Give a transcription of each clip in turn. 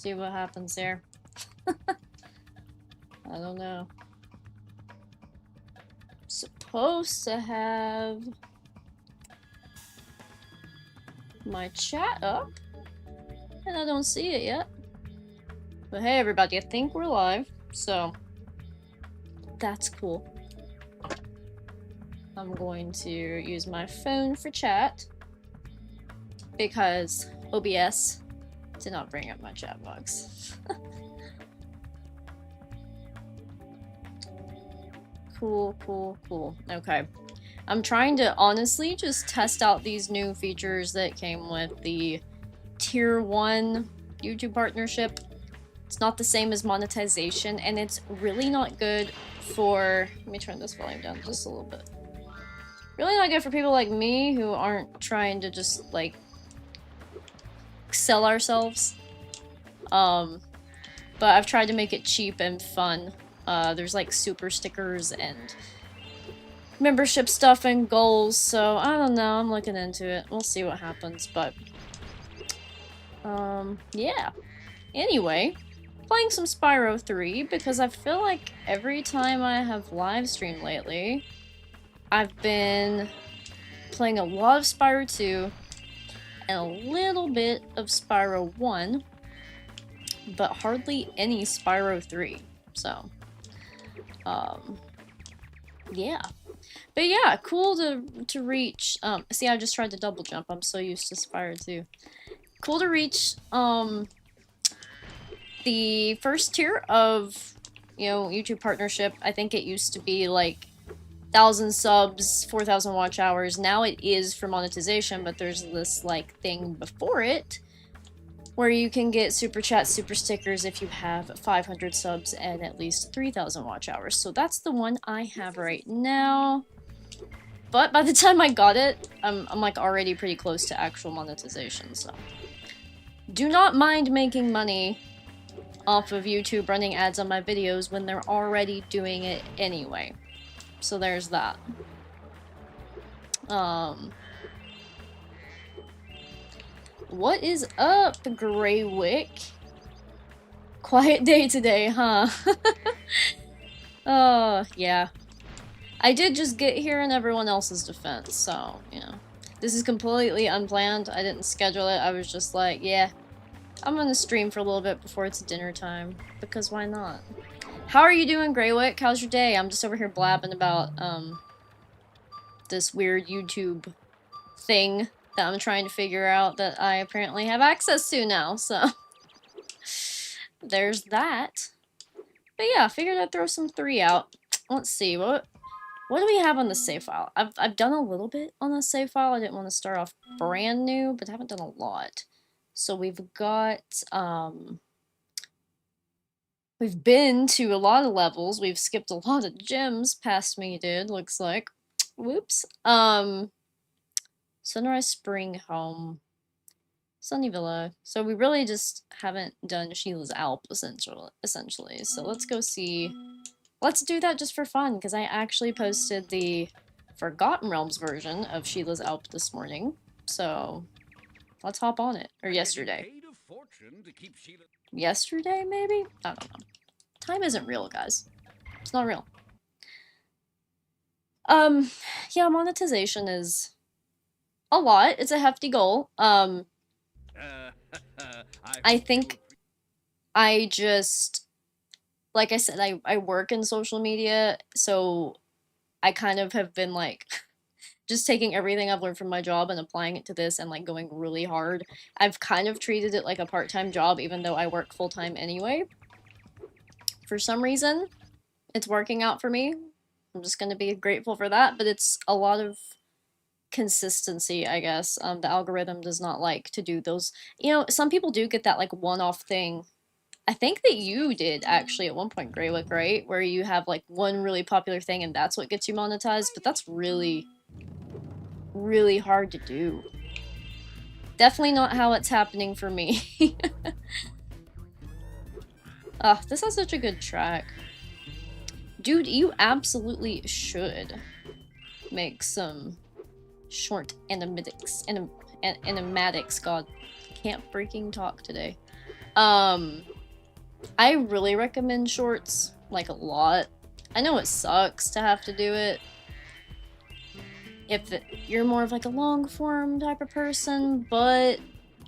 See what happens there. I don't know. Supposed to have my chat up, and I don't see it yet. But hey everybody, I think we're live, so that's cool. I'm going to use my phone for chat because OBS did not bring up my chat box. Cool. Okay. I'm trying to honestly just test out these new features that came with the Tier 1 YouTube partnership. It's not the same as monetization, and it's really not good for... Let me turn this volume down just a little bit. Really not good for people like me who aren't trying to just, like, sell ourselves. But I've tried to make it cheap and fun. There's like super stickers and membership stuff and goals, so I don't know, I'm looking into it. We'll see what happens, but yeah. Anyway, playing some Spyro 3 because I feel like every time I have live streamed lately, I've been playing a lot of Spyro 2 and a little bit of Spyro 1, but hardly any Spyro 3, so yeah. But yeah, cool to reach, see, I just tried to double jump, I'm so used to Spyro 2. Cool to reach, the first tier of, you know, YouTube partnership. I think it used to be like 1,000 subs, 4,000 watch hours. Now it is for monetization, but there's this, like, thing before it where you can get super chats, super stickers if you have 500 subs and at least 3,000 watch hours. So that's the one I have right now. But by the time I got it, I'm like already pretty close to actual monetization, so. Do not mind making money off of YouTube running ads on my videos when they're already doing it anyway. So there's that. What is up, Greywick? Quiet day today, huh? Oh, yeah. I did just get here in everyone else's defense, so, you know. This is completely unplanned. I didn't schedule it. I was just like, yeah, I'm gonna stream for a little bit before it's dinner time, because why not? How are you doing, Greywick? How's your day? I'm just over here blabbing about, this weird YouTube thing that I'm trying to figure out that I apparently have access to now, so there's that. But yeah, I figured I'd throw some 3 out. Let's see, what do we have on the save file? I've done a little bit on the save file. I didn't want to start off brand new, but I haven't done a lot. So we've got, we've been to a lot of levels. We've skipped a lot of gyms past me, dude, looks like. Whoops. Sunrise Spring Home. Sunny Villa. So we really just haven't done Sheila's Alp, essentially. So let's go see... Let's do that just for fun, because I actually posted the Forgotten Realms version of Sheila's Alp this morning. So let's hop on it. Or yesterday. Yesterday, maybe? I don't know. Time isn't real, guys. It's not real. Yeah, monetization is a lot. It's a hefty goal. I think I just, like I said, I work in social media, so I kind of have been, like, just taking everything I've learned from my job and applying it to this and, like, going really hard. I've kind of treated it like a part-time job, even though I work full-time anyway. For some reason, it's working out for me. I'm just gonna be grateful for that, but it's a lot of consistency, I guess. The algorithm does not like to do those. You know, some people do get that, like, one-off thing. I think that you did, actually, at one point, Greywick, right? Where you have, like, one really popular thing and that's what gets you monetized, but that's really, really hard to do. Definitely not how it's happening for me. This has such a good track. Dude, you absolutely should make some short animatics. Animatics, god. Can't freaking talk today. I really recommend shorts, like a lot. I know it sucks to have to do it if you're more of like a long form type of person, but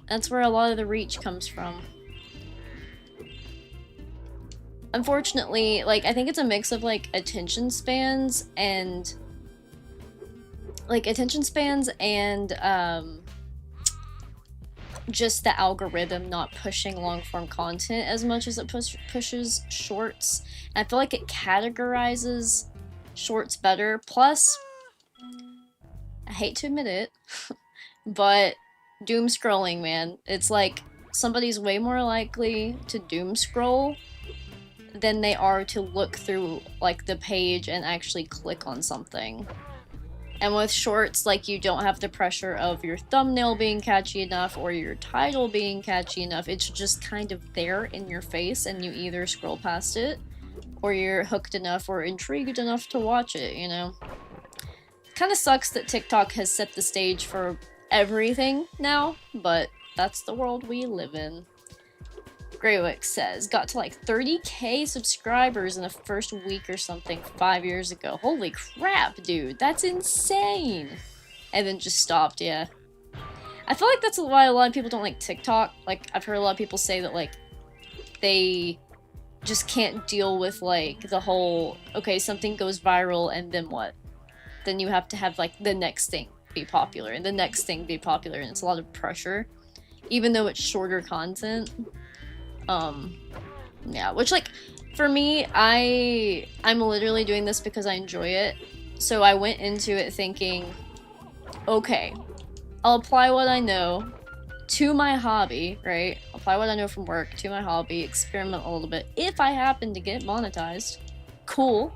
that's where a lot of the reach comes from. Unfortunately, like, I think it's a mix of like attention spans and just the algorithm not pushing long form content as much as it pushes shorts. And I feel like it categorizes shorts better. Plus, I hate to admit it, but doom scrolling, man. It's like somebody's way more likely to doom scroll than they are to look through like the page and actually click on something. And with shorts, like, you don't have the pressure of your thumbnail being catchy enough or your title being catchy enough. It's just kind of there in your face, and you either scroll past it or you're hooked enough or intrigued enough to watch it, you know? Kind of sucks that TikTok has set the stage for everything now, but that's the world we live in. Greywick says, got to like 30k subscribers in the first week or something 5 years ago. Holy crap, dude. That's insane. And then just stopped, yeah. I feel like that's why a lot of people don't like TikTok. Like, I've heard a lot of people say that, like, they just can't deal with, like, the whole, okay, something goes viral and then what? Then you have to have, like, the next thing be popular and the next thing be popular, and it's a lot of pressure. Even though it's shorter content. Yeah, which, like, for me, I'm literally doing this because I enjoy it. So I went into it thinking, okay, I'll apply what I know to my hobby, right? Apply what I know from work to my hobby, experiment a little bit. If I happen to get monetized, cool.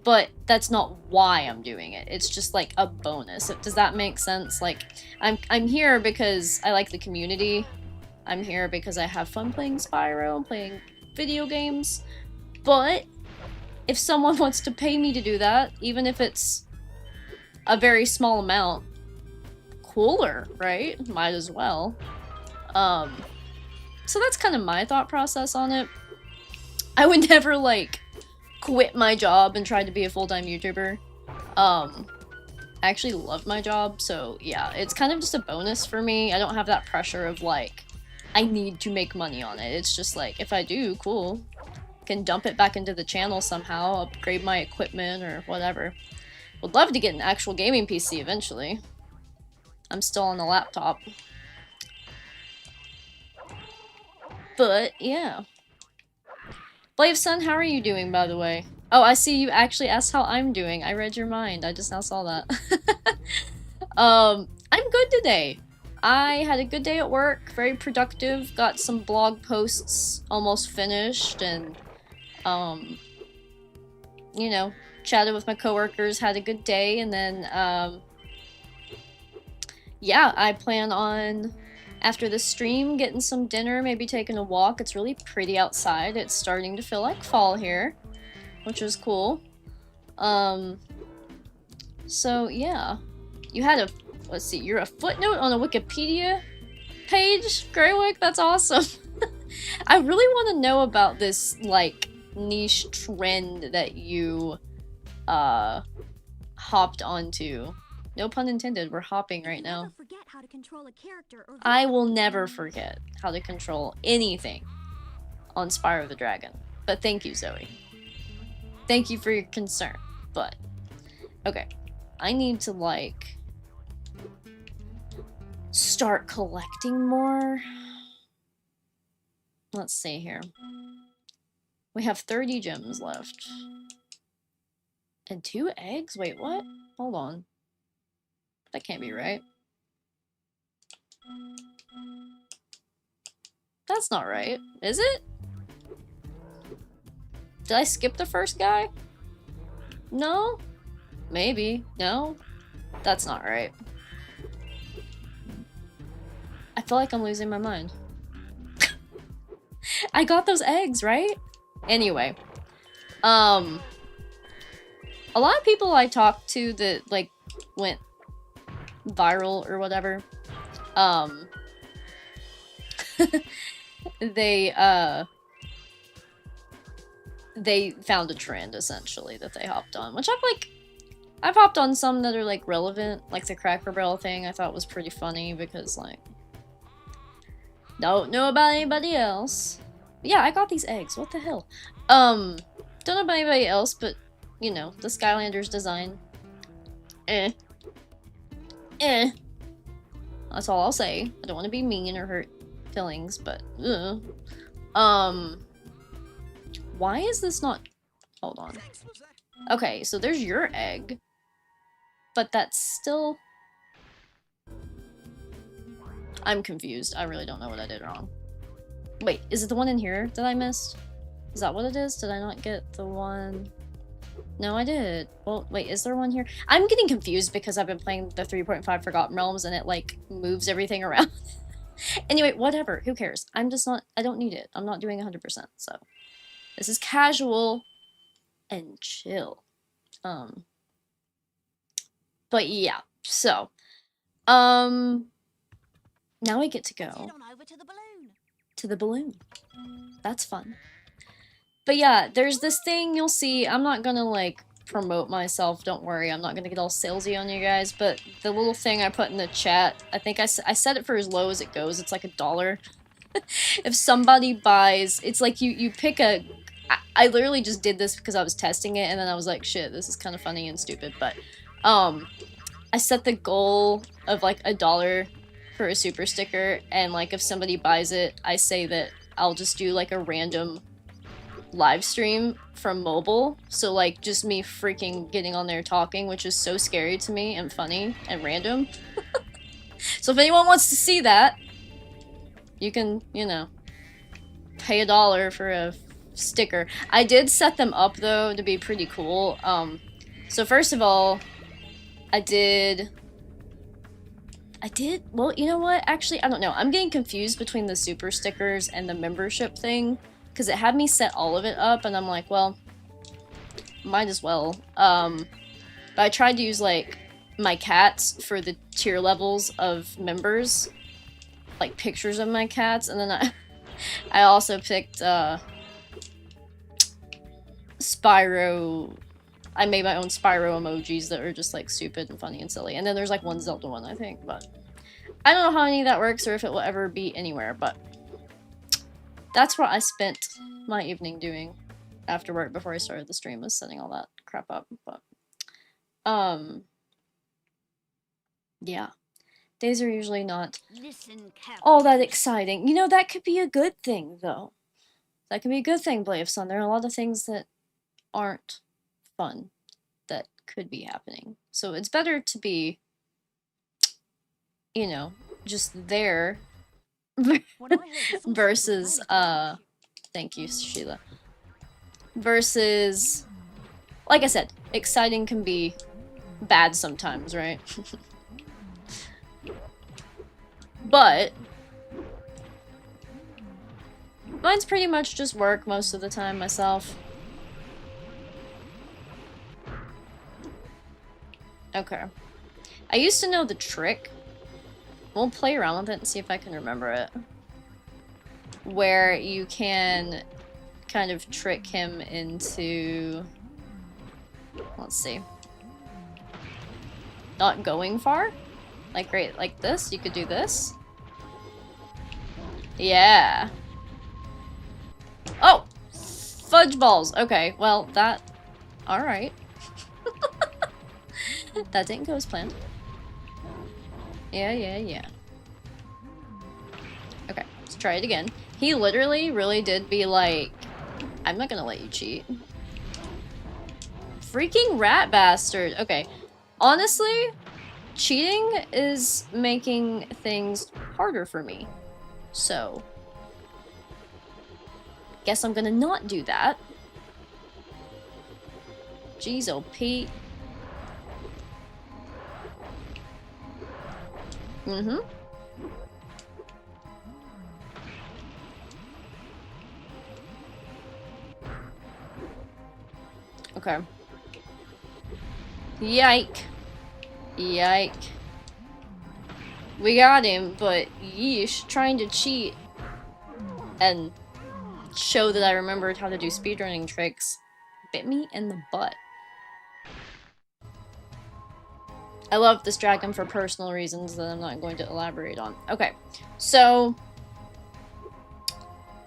But that's not why I'm doing it. It's just like a bonus. Does that make sense? Like, I'm here because I like the community. I'm here because I have fun playing Spyro and playing video games. But if someone wants to pay me to do that, even if it's a very small amount, cooler, right? Might as well. So that's kind of my thought process on it. I would never, like, quit my job and try to be a full-time YouTuber. I actually love my job, so yeah, it's kind of just a bonus for me. I don't have that pressure of, like, I need to make money on it. It's just like, if I do, cool. Can dump it back into the channel somehow, upgrade my equipment or whatever. Would love to get an actual gaming PC eventually. I'm still on the laptop. But, yeah. Blaveson, how are you doing, by the way? Oh, I see you actually asked how I'm doing. I read your mind. I just now saw that. I'm good today. I had a good day at work, very productive, got some blog posts almost finished, and, you know, chatted with my coworkers, had a good day, and then, yeah, I plan on, after the stream, getting some dinner, maybe taking a walk. It's really pretty outside. It's starting to feel like fall here, which is cool. So, yeah. You had a... Let's see, you're a footnote on a Wikipedia page, Greywick? That's awesome. I really want to know about this, like, niche trend that you, hopped onto. No pun intended, we're hopping right now. I will never forget how to control anything on Spyro the Dragon. But thank you, Zoe. Thank you for your concern, but... Okay, I need to, like... start collecting more. Let's see here. We have 30 gems left. And 2 eggs? Wait, what? Hold on. That can't be right. That's not right. Is it? Did I skip the first guy? No? Maybe. No? That's not right. I feel like I'm losing my mind. I got those eggs, right? Anyway. A lot of people I talked to that, like, went viral or whatever, they found a trend, essentially, that they hopped on, which I've hopped on some that are, like, relevant, like the Cracker Barrel thing I thought was pretty funny, because, like, don't know about anybody else. But yeah, I got these eggs, what the hell? Don't know about anybody else, but, you know, the Skylanders design. Eh. That's all I'll say. I don't want to be mean or hurt feelings, but, why is this not... Hold on. Okay, so there's your egg. But that's still... I'm confused. I really don't know what I did wrong. Wait, is it the one in here that I missed? Is that what it is? Did I not get the one... No, I did. Well, wait, is there one here? I'm getting confused because I've been playing the 3.5 Forgotten Realms and it, like, moves everything around. Anyway, whatever. Who cares? I'm just not... I don't need it. I'm not doing 100%, so... This is casual and chill. But yeah, so... Now I get to go... to the balloon. That's fun. But yeah, there's this thing you'll see. I'm not gonna, like, promote myself. Don't worry. I'm not gonna get all salesy on you guys. But the little thing I put in the chat, I think I set it for as low as it goes. It's like $1. If somebody buys... It's like you pick a... I literally just did this because I was testing it. And then I was like, shit, this is kind of funny and stupid. But, I set the goal of, like, $1 for a super sticker. And, like, if somebody buys it, I say that I'll just do, like, a random... live stream from mobile, so like just me freaking getting on there talking, which is so scary to me and funny and random. So if anyone wants to see that, you can, you know, pay $1 for a sticker. I did set them up though to be pretty cool. So first of all, I did, well, you know what, actually, I don't know, I'm getting confused between the super stickers and the membership thing. Because it had me set all of it up, and I'm like, well, might as well. But I tried to use, like, my cats for the tier levels of members. Like, pictures of my cats, and then I also picked, Spyro... I made my own Spyro emojis that are just, like, stupid and funny and silly. And then there's, like, one Zelda one, I think, but... I don't know how any of that works, or if it will ever be anywhere, but... That's what I spent my evening doing after work before I started the stream, was setting all that crap up, but... yeah. Days are usually not all that exciting. You know, that could be a good thing, though. That could be a good thing, Blade of Sun. There are a lot of things that aren't fun that could be happening. So it's better to be, you know, just there... versus, thank you, Sheila. Versus, like I said, exciting can be bad sometimes, right? But, mine's pretty much just work most of the time myself. Okay. I used to know the trick. We'll play around with it and see if I can remember it. Where you can kind of trick him into... Let's see. Not going far? Like, right, like this? You could do this? Yeah. Oh! Fudge balls! Okay, well, that... Alright. That didn't go as planned. Yeah. Okay, let's try it again. He literally really did be like, I'm not gonna let you cheat. Freaking rat bastard. Okay, honestly, cheating is making things harder for me. So, guess I'm gonna not do that. Jeez, oh Pete. Mm-hmm. Okay. Yike. We got him, but yeesh, trying to cheat and show that I remembered how to do speedrunning tricks bit me in the butt. I love this dragon for personal reasons that I'm not going to elaborate on. Okay, so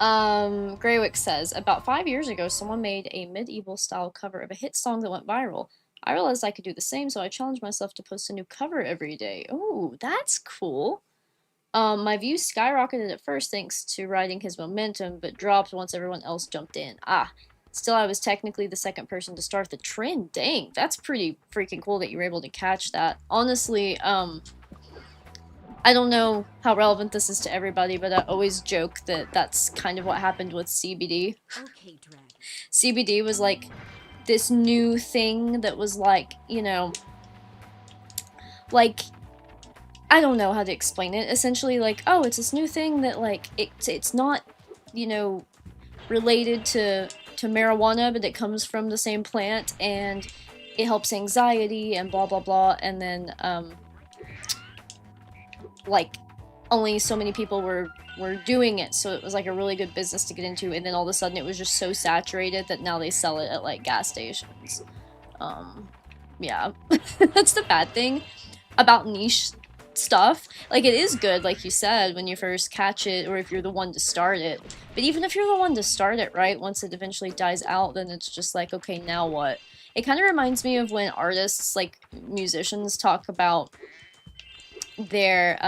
Greywick says, about 5 years ago, someone made a medieval style cover of a hit song that went viral. I realized I could do the same, so I challenged myself to post a new cover every day. Oh, that's cool. My views skyrocketed at first thanks to riding his momentum, but dropped once everyone else jumped in. Still, I was technically the second person to start the trend. Dang, that's pretty freaking cool that you were able to catch that. Honestly, I don't know how relevant this is to everybody, but I always joke that that's kind of what happened with CBD. Okay, Dragon. CBD was like this new thing that was like, you know, like, I don't know how to explain it. Essentially, like, oh, it's this new thing that, like, it's not, you know, related to marijuana, but it comes from the same plant, and it helps anxiety, and blah, blah, blah, and then, like, only so many people were doing it, so it was, like, a really good business to get into, and then all of a sudden it was just so saturated that now they sell it at, like, gas stations. Yeah. That's the bad thing about niche stuff. Like, it is good, like you said, when you first catch it, or if you're the one to start it. But even if you're the one to start it, right, once it eventually dies out, then it's just like, okay, now what? It kind of reminds me of when artists, like musicians, talk about their,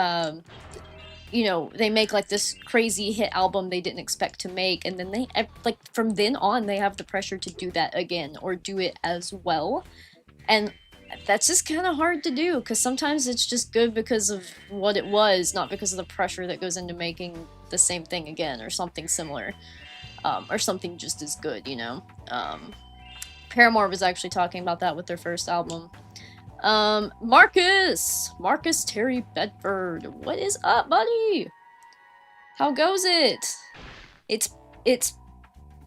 you know, they make like this crazy hit album they didn't expect to make, and then they, like, from then on, they have the pressure to do that again, or do it as well. And that's just kind of hard to do, because sometimes it's just good because of what it was, not because of the pressure that goes into making the same thing again, or something similar, or something just as good, you know? Paramore was actually talking about that with their first album. Marcus Terry Bedford, what is up, buddy? How goes it? It's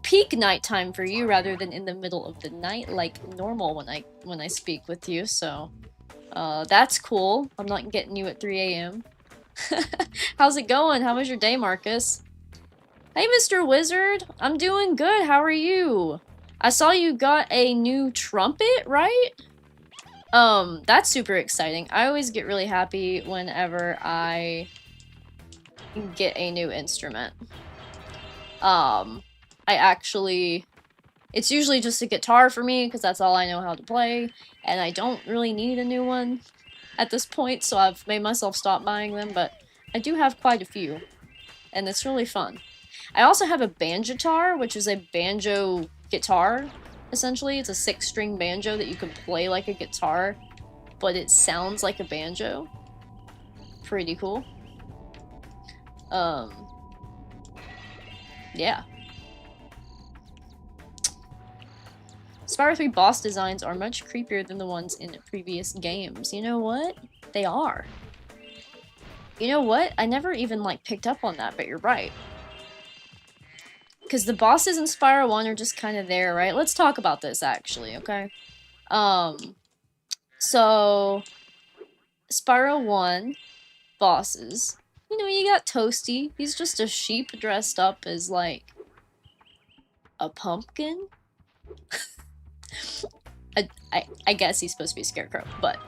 peak nighttime for you rather than in the middle of the night like normal when I speak with you, so that's cool. I'm not getting you at 3 a.m. How's it going? How was your day, Marcus? Hey, Mr. Wizard! I'm doing good, how are you? I saw you got a new trumpet, right? That's super exciting. I always get really happy whenever I get a new instrument. It's usually just a guitar for me, because that's all I know how to play, and I don't really need a new one at this point, so I've made myself stop buying them, but I do have quite a few, and it's really fun. I also have a banjotar, which is a banjo guitar, essentially. It's a 6-string banjo that you can play like a guitar, but it sounds like a banjo. Pretty cool. Yeah. Spyro 3 boss designs are much creepier than the ones in previous games. You know what? They are. You know what? I never even, like, picked up on that, but you're right. Because the bosses in Spyro 1 are just kind of there, right? Let's talk about this, actually, okay? So... Spyro 1 bosses. You know, you got Toasty. He's just a sheep dressed up as, like, a pumpkin? I guess he's supposed to be a scarecrow, but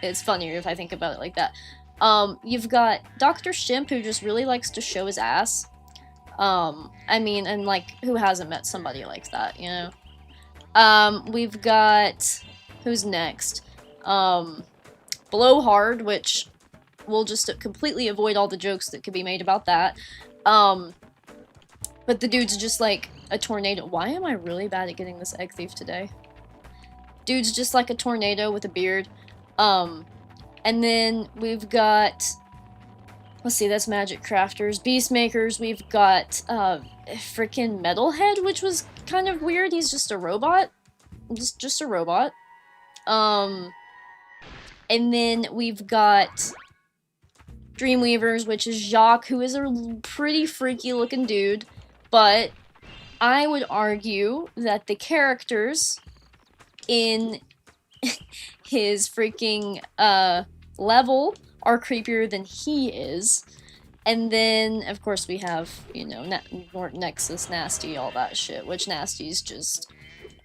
it's funnier if I think about it like that. You've got Dr. Shimp, who just really likes to show his ass. I mean, and, like, who hasn't met somebody like that, you know? We've got... Who's next? Blowhard, which we'll just completely avoid all the jokes that could be made about that. But the dude's just like a tornado. Why am I really bad at getting this egg thief today? Dude's just like a tornado with a beard. And then we've got... Let's see, that's Magic Crafters. Beastmakers, we've got freaking Metalhead, which was kind of weird. He's just a robot. Just a robot. And then we've got Dreamweavers, which is Jacques, who is a pretty freaky looking dude, but I would argue that the characters in his freaking level are creepier than he is. And then, of course, we have, you know, Nexus, Nasty, all that shit, which Nasty's just...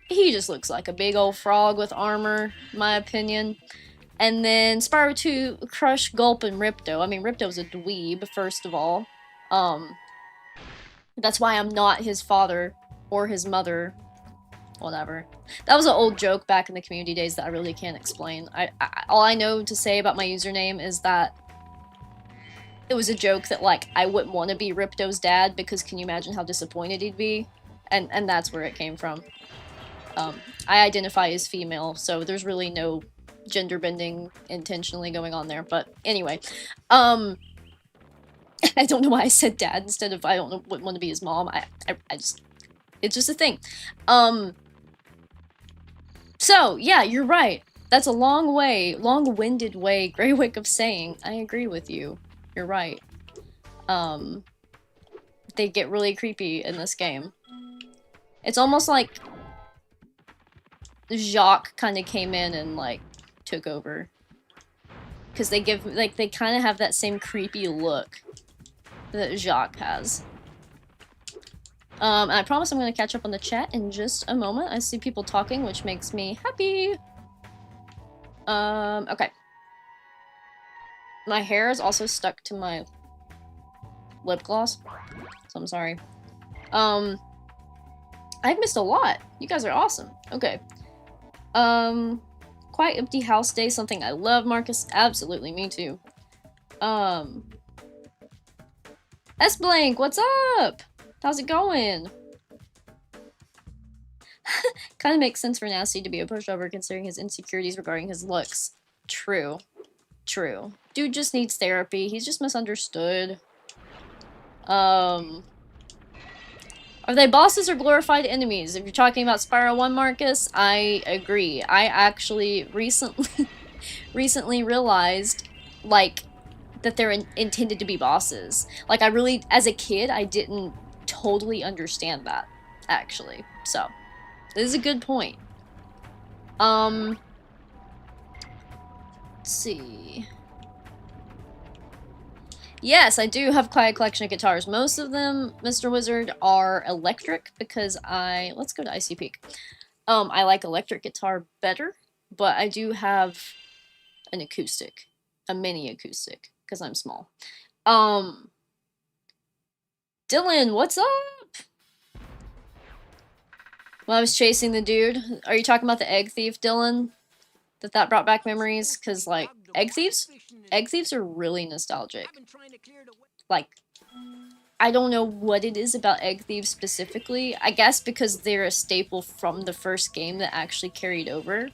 He just looks like a big old frog with armor, my opinion. And then Spyro 2, Crush, Gulp, and Ripto. I mean, Ripto's a dweeb, first of all. That's why I'm not his father or his mother. Whatever. That was an old joke back in the community days that I really can't explain. All I know to say about my username is that it was a joke that, like, I wouldn't want to be Ripto's dad because can you imagine how disappointed he'd be? And that's where it came from. I identify as female, so there's really no gender bending intentionally going on there. But anyway, I don't know why I said dad instead of I don't know wouldn't want to be his mom. I just it's just a thing. So yeah, you're right. That's a long-winded way, Greywick, of saying I agree with you. You're right. They get really creepy in this game. It's almost like Jacques kind of came in and, like, took over. Because they give, like, they kind of have that same creepy look that Jacques has. I promise I'm going to catch up on the chat in just a moment. I see people talking, which makes me happy. Okay. My hair is also stuck to my lip gloss, so I'm sorry. I've missed a lot. You guys are awesome. Okay. Quiet empty house day, something I love, Marcus. Absolutely, me too. S-Blank, what's up? How's it going? Kind of makes sense for Nasty to be a pushover considering his insecurities regarding his looks. True. True. Dude just needs therapy. He's just misunderstood. Are they bosses or glorified enemies? If you're talking about Spyro 1, Marcus, I agree. I actually recently realized, like, that they're intended to be bosses. Like, I really, as a kid, I didn't totally understand that, actually. So, this is a good point. Let's see. Yes, I do have quite a collection of guitars. Most of them, Mr. Wizard, are electric because let's go to Icy Peak. I like electric guitar better, but I do have an acoustic, a mini acoustic, because I'm small. Dylan, what's up? Well, I was chasing the dude. Are you talking about the egg thief, Dylan? That brought back memories? Because, like, egg thieves are really nostalgic. Like, I don't know what it is about egg thieves specifically. I guess because they're a staple from the first game that actually carried over.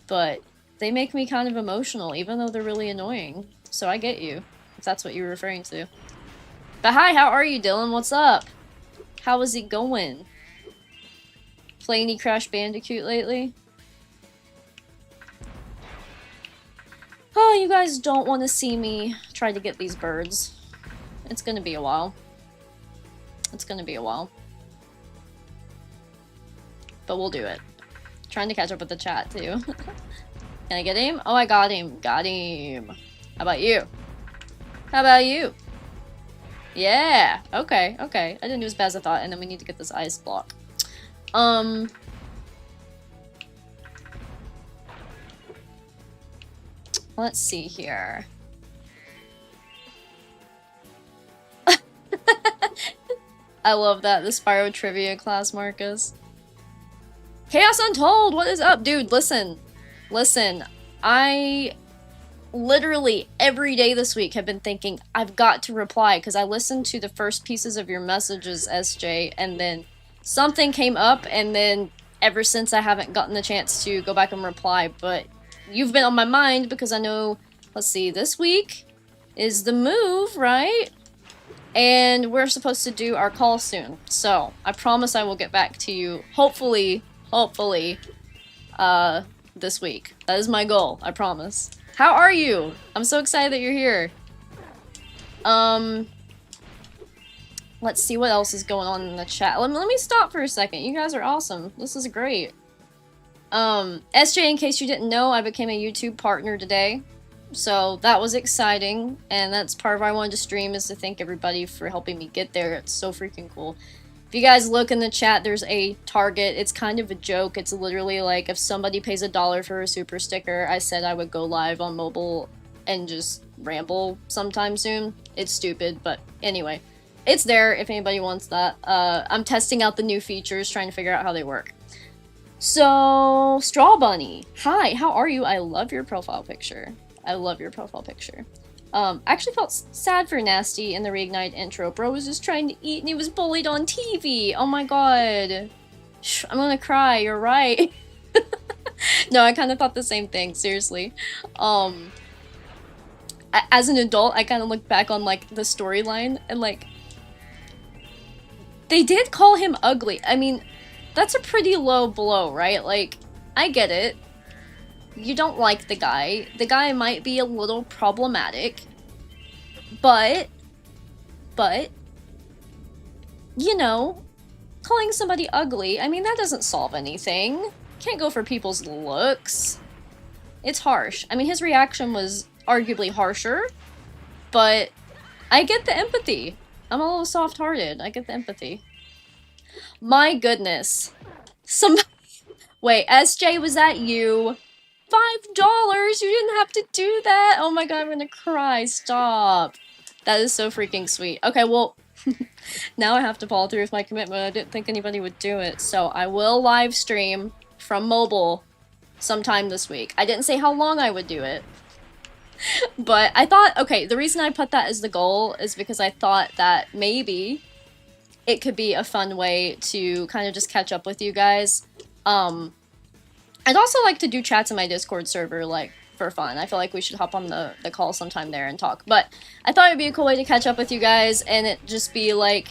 But they make me kind of emotional, even though they're really annoying. So I get you, if that's what you're referring to. But hi, how are you, Dylan? What's up? How is it going? Play any Crash Bandicoot lately? Oh, you guys don't want to see me try to get these birds. It's gonna be a while. It's gonna be a while. But we'll do it. Trying to catch up with the chat, too. Can I get him? Oh, I got him. Got him. How about you? How about you? Yeah. Okay, okay. I didn't do as bad as I thought, and then we need to get this ice block. Let's see here. I love that, the Spyro trivia class, Marcus. Chaos Untold, what is up? Dude, listen. Listen, I literally every day this week have been thinking, I've got to reply, because I listened to the first pieces of your messages, SJ, and then something came up, and then ever since I haven't gotten the chance to go back and reply, but you've been on my mind because I know, let's see, this week is the move, right? And we're supposed to do our call soon. So, I promise I will get back to you, hopefully, this week. That is my goal, I promise. How are you? I'm so excited that you're here. Let's see what else is going on in the chat. Let me stop for a second. You guys are awesome. This is great. SJ, in case you didn't know, I became a YouTube partner today. So that was exciting, and that's part of why I wanted to stream, is to thank everybody for helping me get there. It's so freaking cool. If you guys look in the chat, there's a target. It's kind of a joke. It's literally like, if somebody pays $1 for a super sticker, I said I would go live on mobile and just ramble sometime soon. It's stupid, but anyway. It's there if anybody wants that. I'm testing out the new features, trying to figure out how they work. So, Straw Bunny. Hi, how are you? I love your profile picture. I love your profile picture. I actually felt sad for Nasty in the Reignite intro. Bro was just trying to eat and he was bullied on TV. Oh my god. I'm gonna cry, you're right. No, I kind of thought the same thing, seriously. As an adult, I kind of look back on, like, the storyline, and, like, they did call him ugly. I mean, that's a pretty low blow, right? Like, I get it. You don't like the guy. The guy might be a little problematic. But, you know, calling somebody ugly, I mean, that doesn't solve anything. Can't go for people's looks. It's harsh. I mean, his reaction was arguably harsher, but I get the empathy. I'm a little soft-hearted. I get the empathy. My goodness. Wait, SJ, was that you? $5? You didn't have to do that? Oh my god, I'm gonna cry. Stop. That is so freaking sweet. Okay, well, now I have to follow through with my commitment. I didn't think anybody would do it, so I will live stream from mobile sometime this week. I didn't say how long I would do it. But I thought, okay, the reason I put that as the goal is because I thought that maybe it could be a fun way to kind of just catch up with you guys. I'd also like to do chats in my Discord server, like, for fun. I feel like we should hop on the call sometime there and talk. But I thought it'd be a cool way to catch up with you guys, and it just be, like,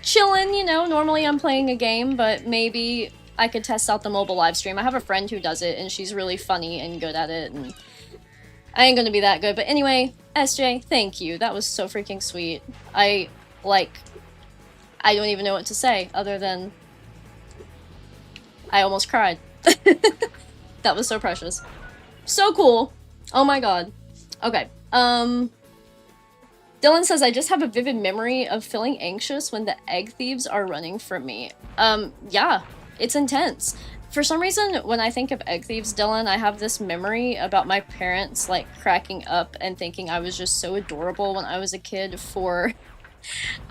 chillin', you know? Normally I'm playing a game, but maybe I could test out the mobile live stream. I have a friend who does it, and she's really funny and good at it, and I ain't gonna be that good. But anyway, SJ, thank you. That was so freaking sweet. I don't even know what to say other than I almost cried. That was so precious. So cool. Oh my god. Okay. Dylan says, I just have a vivid memory of feeling anxious when the egg thieves are running from me. Yeah. It's intense. For some reason, when I think of egg thieves, Dylan, I have this memory about my parents, like, cracking up and thinking I was just so adorable when I was a kid for,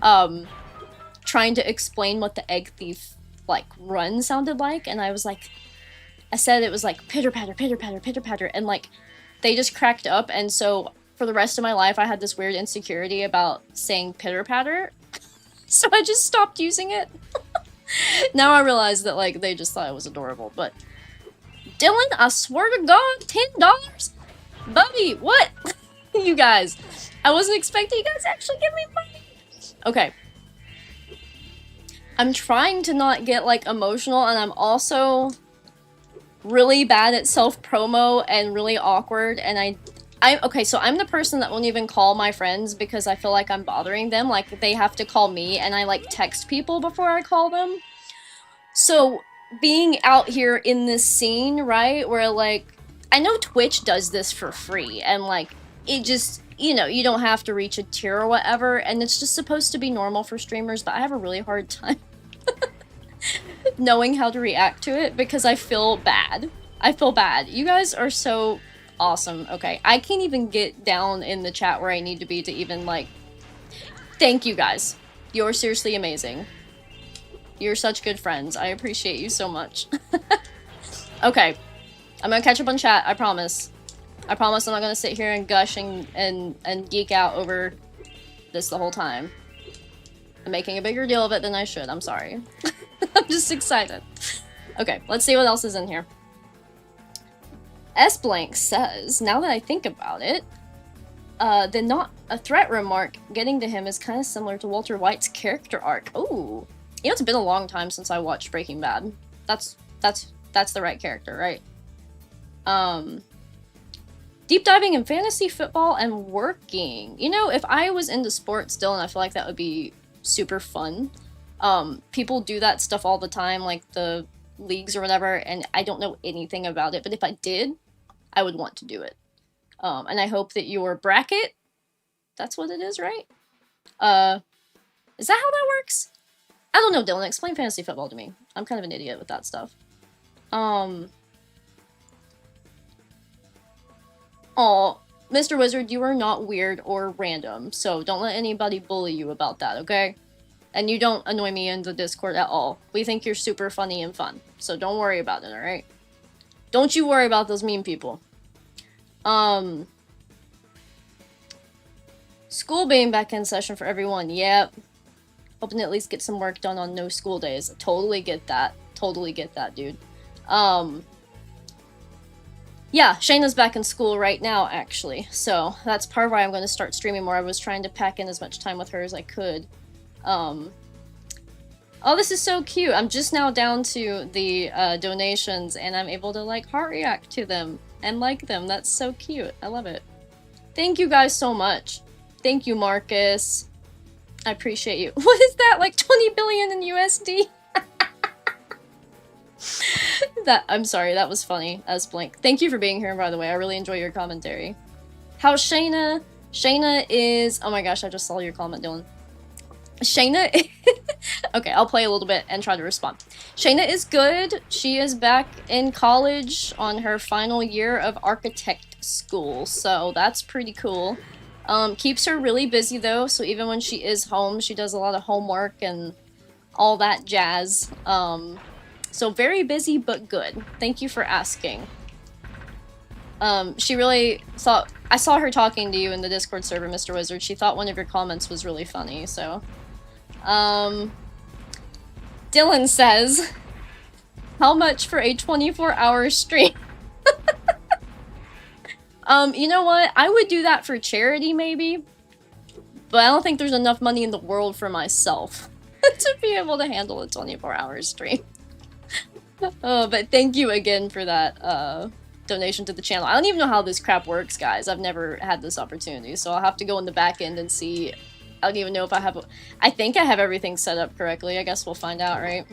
trying to explain what the egg thief, like, run sounded like, and I was like, I said it was like pitter-patter, pitter-patter, pitter-patter, and, like, they just cracked up, and so for the rest of my life I had this weird insecurity about saying pitter-patter, so I just stopped using it. Now I realize that, like, they just thought it was adorable, but Dylan, I swear to God, $10? Bubby, what? You guys, I wasn't expecting you guys to actually give me money. Okay. I'm trying to not get, like, emotional, and I'm also really bad at self-promo and really awkward, and okay, so I'm the person that won't even call my friends because I feel like I'm bothering them. Like, they have to call me, and I, like, text people before I call them. So, being out here in this scene, right, where, like, I know Twitch does this for free, and, like, it just, you know, you don't have to reach a tier or whatever, and it's just supposed to be normal for streamers, but I have a really hard time knowing how to react to it because I feel bad. I feel bad. You guys are so awesome. Okay, I can't even get down in the chat where I need to be to even, like, thank you guys. You're seriously amazing. You're such good friends. I appreciate you so much. Okay, I'm gonna catch up on chat. I promise. I promise I'm not gonna sit here and gush and geek out over this the whole time. I'm making a bigger deal of it than I should. I'm sorry. I'm just excited. Okay, let's see what else is in here. S blank says, now that I think about it, the not a threat remark getting to him is kind of similar to Walter White's character arc. Ooh, you know, it's been a long time since I watched Breaking Bad. That's the right character, right? Deep diving in fantasy football and working. You know, if I was into sports still, and I feel like that would be super fun. People do that stuff all the time, like the leagues or whatever, and I don't know anything about it, but if I did, I would want to do it. And I hope that your bracket, that's what it is, right? Is that how that works? I don't know, Dylan, explain fantasy football to me. I'm kind of an idiot with that stuff. Aw, Mr. Wizard, you are not weird or random, so don't let anybody bully you about that, okay? And you don't annoy me in the Discord at all. We think you're super funny and fun, so don't worry about it, alright? Don't you worry about those mean people. School being back in session for everyone, yep. Hoping to at least get some work done on no school days. Totally get that. Totally get that, dude. Yeah, Shayna's back in school right now, actually. So, that's part of why I'm going to start streaming more. I was trying to pack in as much time with her as I could. Oh, this is so cute. I'm just now down to the donations, and I'm able to, like, heart react to them and like them. That's so cute. I love it. Thank you guys so much. Thank you, Marcus. I appreciate you. What is that? Like 20 billion in USD? I'm sorry, that was funny as blank. Thank you for being here, by the way. I really enjoy your commentary. How's Shayna? Shayna is... Oh my gosh, I just saw your comment, Dylan. Shayna... Okay, I'll play a little bit and try to respond. Shayna is good. She is back in college on her final year of architect school, so that's pretty cool. Keeps her really busy though, so even when she is home, she does a lot of homework and all that jazz. So very busy, but good. Thank you for asking. She really thought... I saw her talking to you in the Discord server, Mr. Wizard. She thought one of your comments was really funny, so... Dylan says... How much for a 24-hour stream? You know what? I would do that for charity, maybe. But I don't think there's enough money in the world for myself to be able to handle a 24-hour stream. But thank you again for that, donation to the channel. I don't even know how this crap works, guys. I've never had this opportunity, so I'll have to go in the back end and see. I don't even know if I have... I think I have everything set up correctly. I guess we'll find out, right?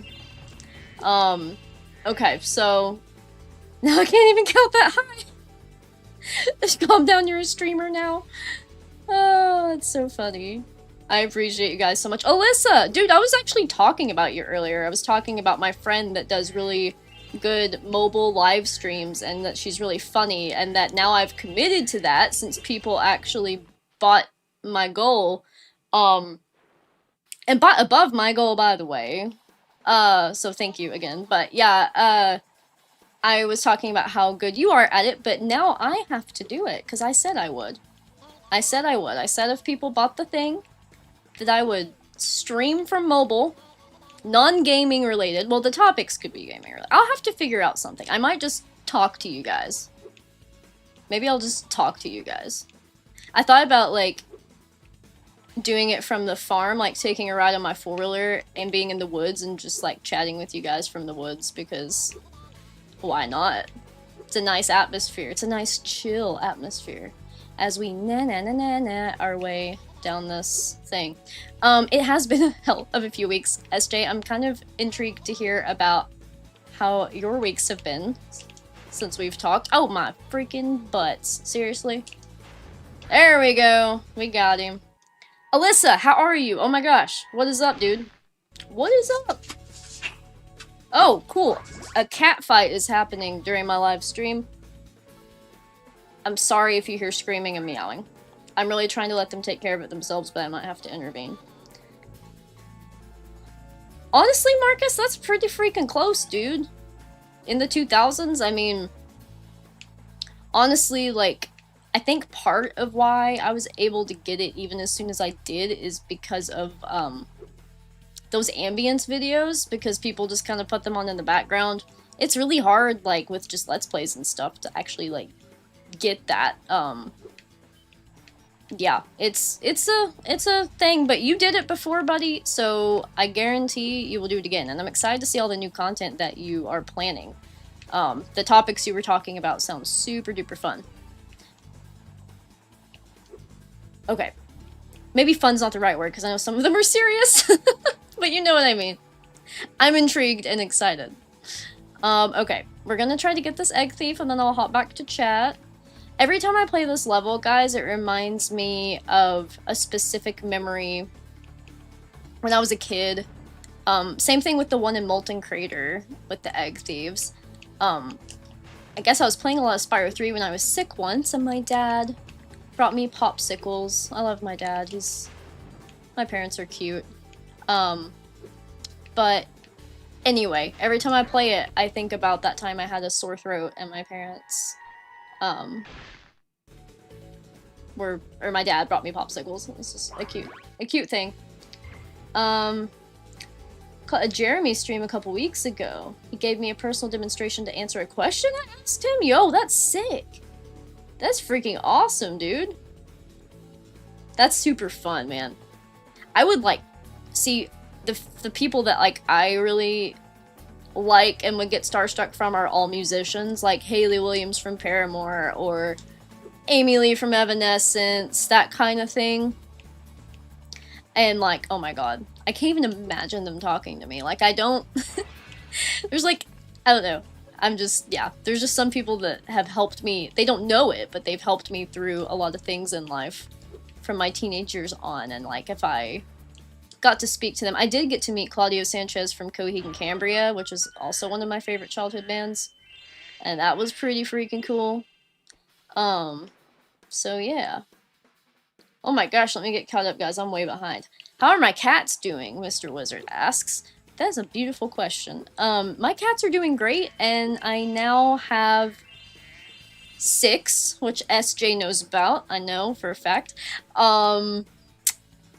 Okay, so... Now I can't even count that high! Just calm down, you're a streamer now. Oh, that's so funny. I appreciate you guys so much. Alyssa! Dude, I was actually talking about you earlier. I was talking about my friend that does really good mobile live streams and that she's really funny, and that now I've committed to that since people actually bought my goal. And bought above my goal, by the way. So thank you again. But yeah, I was talking about how good you are at it, but now I have to do it, because I said I would. I said I would. I said if people bought the thing, that I would stream from mobile, non-gaming related. Well, the topics could be gaming related. I'll have to figure out something. I might just talk to you guys. Maybe I'll just talk to you guys. I thought about, like, doing it from the farm, like taking a ride on my four-wheeler and being in the woods and just, like, chatting with you guys from the woods, because... why not? It's a nice atmosphere. It's a nice chill atmosphere as we na-na-na-na-na our way down this thing. It has been a hell of a few weeks, SJ. I'm kind of intrigued to hear about how your weeks have been since we've talked. Oh my freaking butts. Seriously? There we go. We got him. Alyssa, how are you? Oh my gosh. What is up, dude? What is up? Oh, cool. A cat fight is happening during my live stream. I'm sorry if you hear screaming and meowing. I'm really trying to let them take care of it themselves, but I might have to intervene. Honestly, Marcus, that's pretty freaking close, dude. In the 2000s, I mean... honestly, like, I think part of why I was able to get it even as soon as I did is because of, those ambience videos, because people just kind of put them on in the background. It's really hard, like, with just Let's Plays and stuff to actually, like, get that, yeah, it's a thing, but you did it before, buddy, so I guarantee you will do it again, and I'm excited to see all the new content that you are planning. The topics you were talking about sound super duper fun. Okay. Maybe fun's not the right word, because I know some of them are serious. But you know what I mean. I'm intrigued and excited. Okay. We're gonna try to get this egg thief, and then I'll hop back to chat. Every time I play this level, guys, it reminds me of a specific memory when I was a kid. Same thing with the one in Molten Crater with the egg thieves. I guess I was playing a lot of Spyro 3 when I was sick once, and my dad brought me popsicles. I love my dad. My parents are cute. But anyway, every time I play it, I think about that time I had a sore throat and my parents, or my dad brought me popsicles. It's just a cute thing. Caught a Jeremy stream a couple weeks ago. He gave me a personal demonstration to answer a question I asked him. Yo, that's sick. That's freaking awesome, dude. That's super fun, man. I would like see the people that like I really like and would get starstruck from are all musicians, like Hayley Williams from Paramore or Amy Lee from Evanescence, that kind of thing. And like, oh my god, I can't even imagine them talking to me. Like, I don't there's like, I don't know, I'm just, yeah, there's just some people that have helped me. They don't know it, but they've helped me through a lot of things in life from my teenage years on. And like, if I got to speak to them, I did get to meet Claudio Sanchez from Coheed and Cambria, which is also one of my favorite childhood bands, and that was pretty freaking cool. So yeah. Oh my gosh, let me get caught up, guys. I'm way behind. How are my cats doing? Mr. Wizard asks. That is a beautiful question. My cats are doing great, and I now have 6, which SJ knows about. I know for a fact.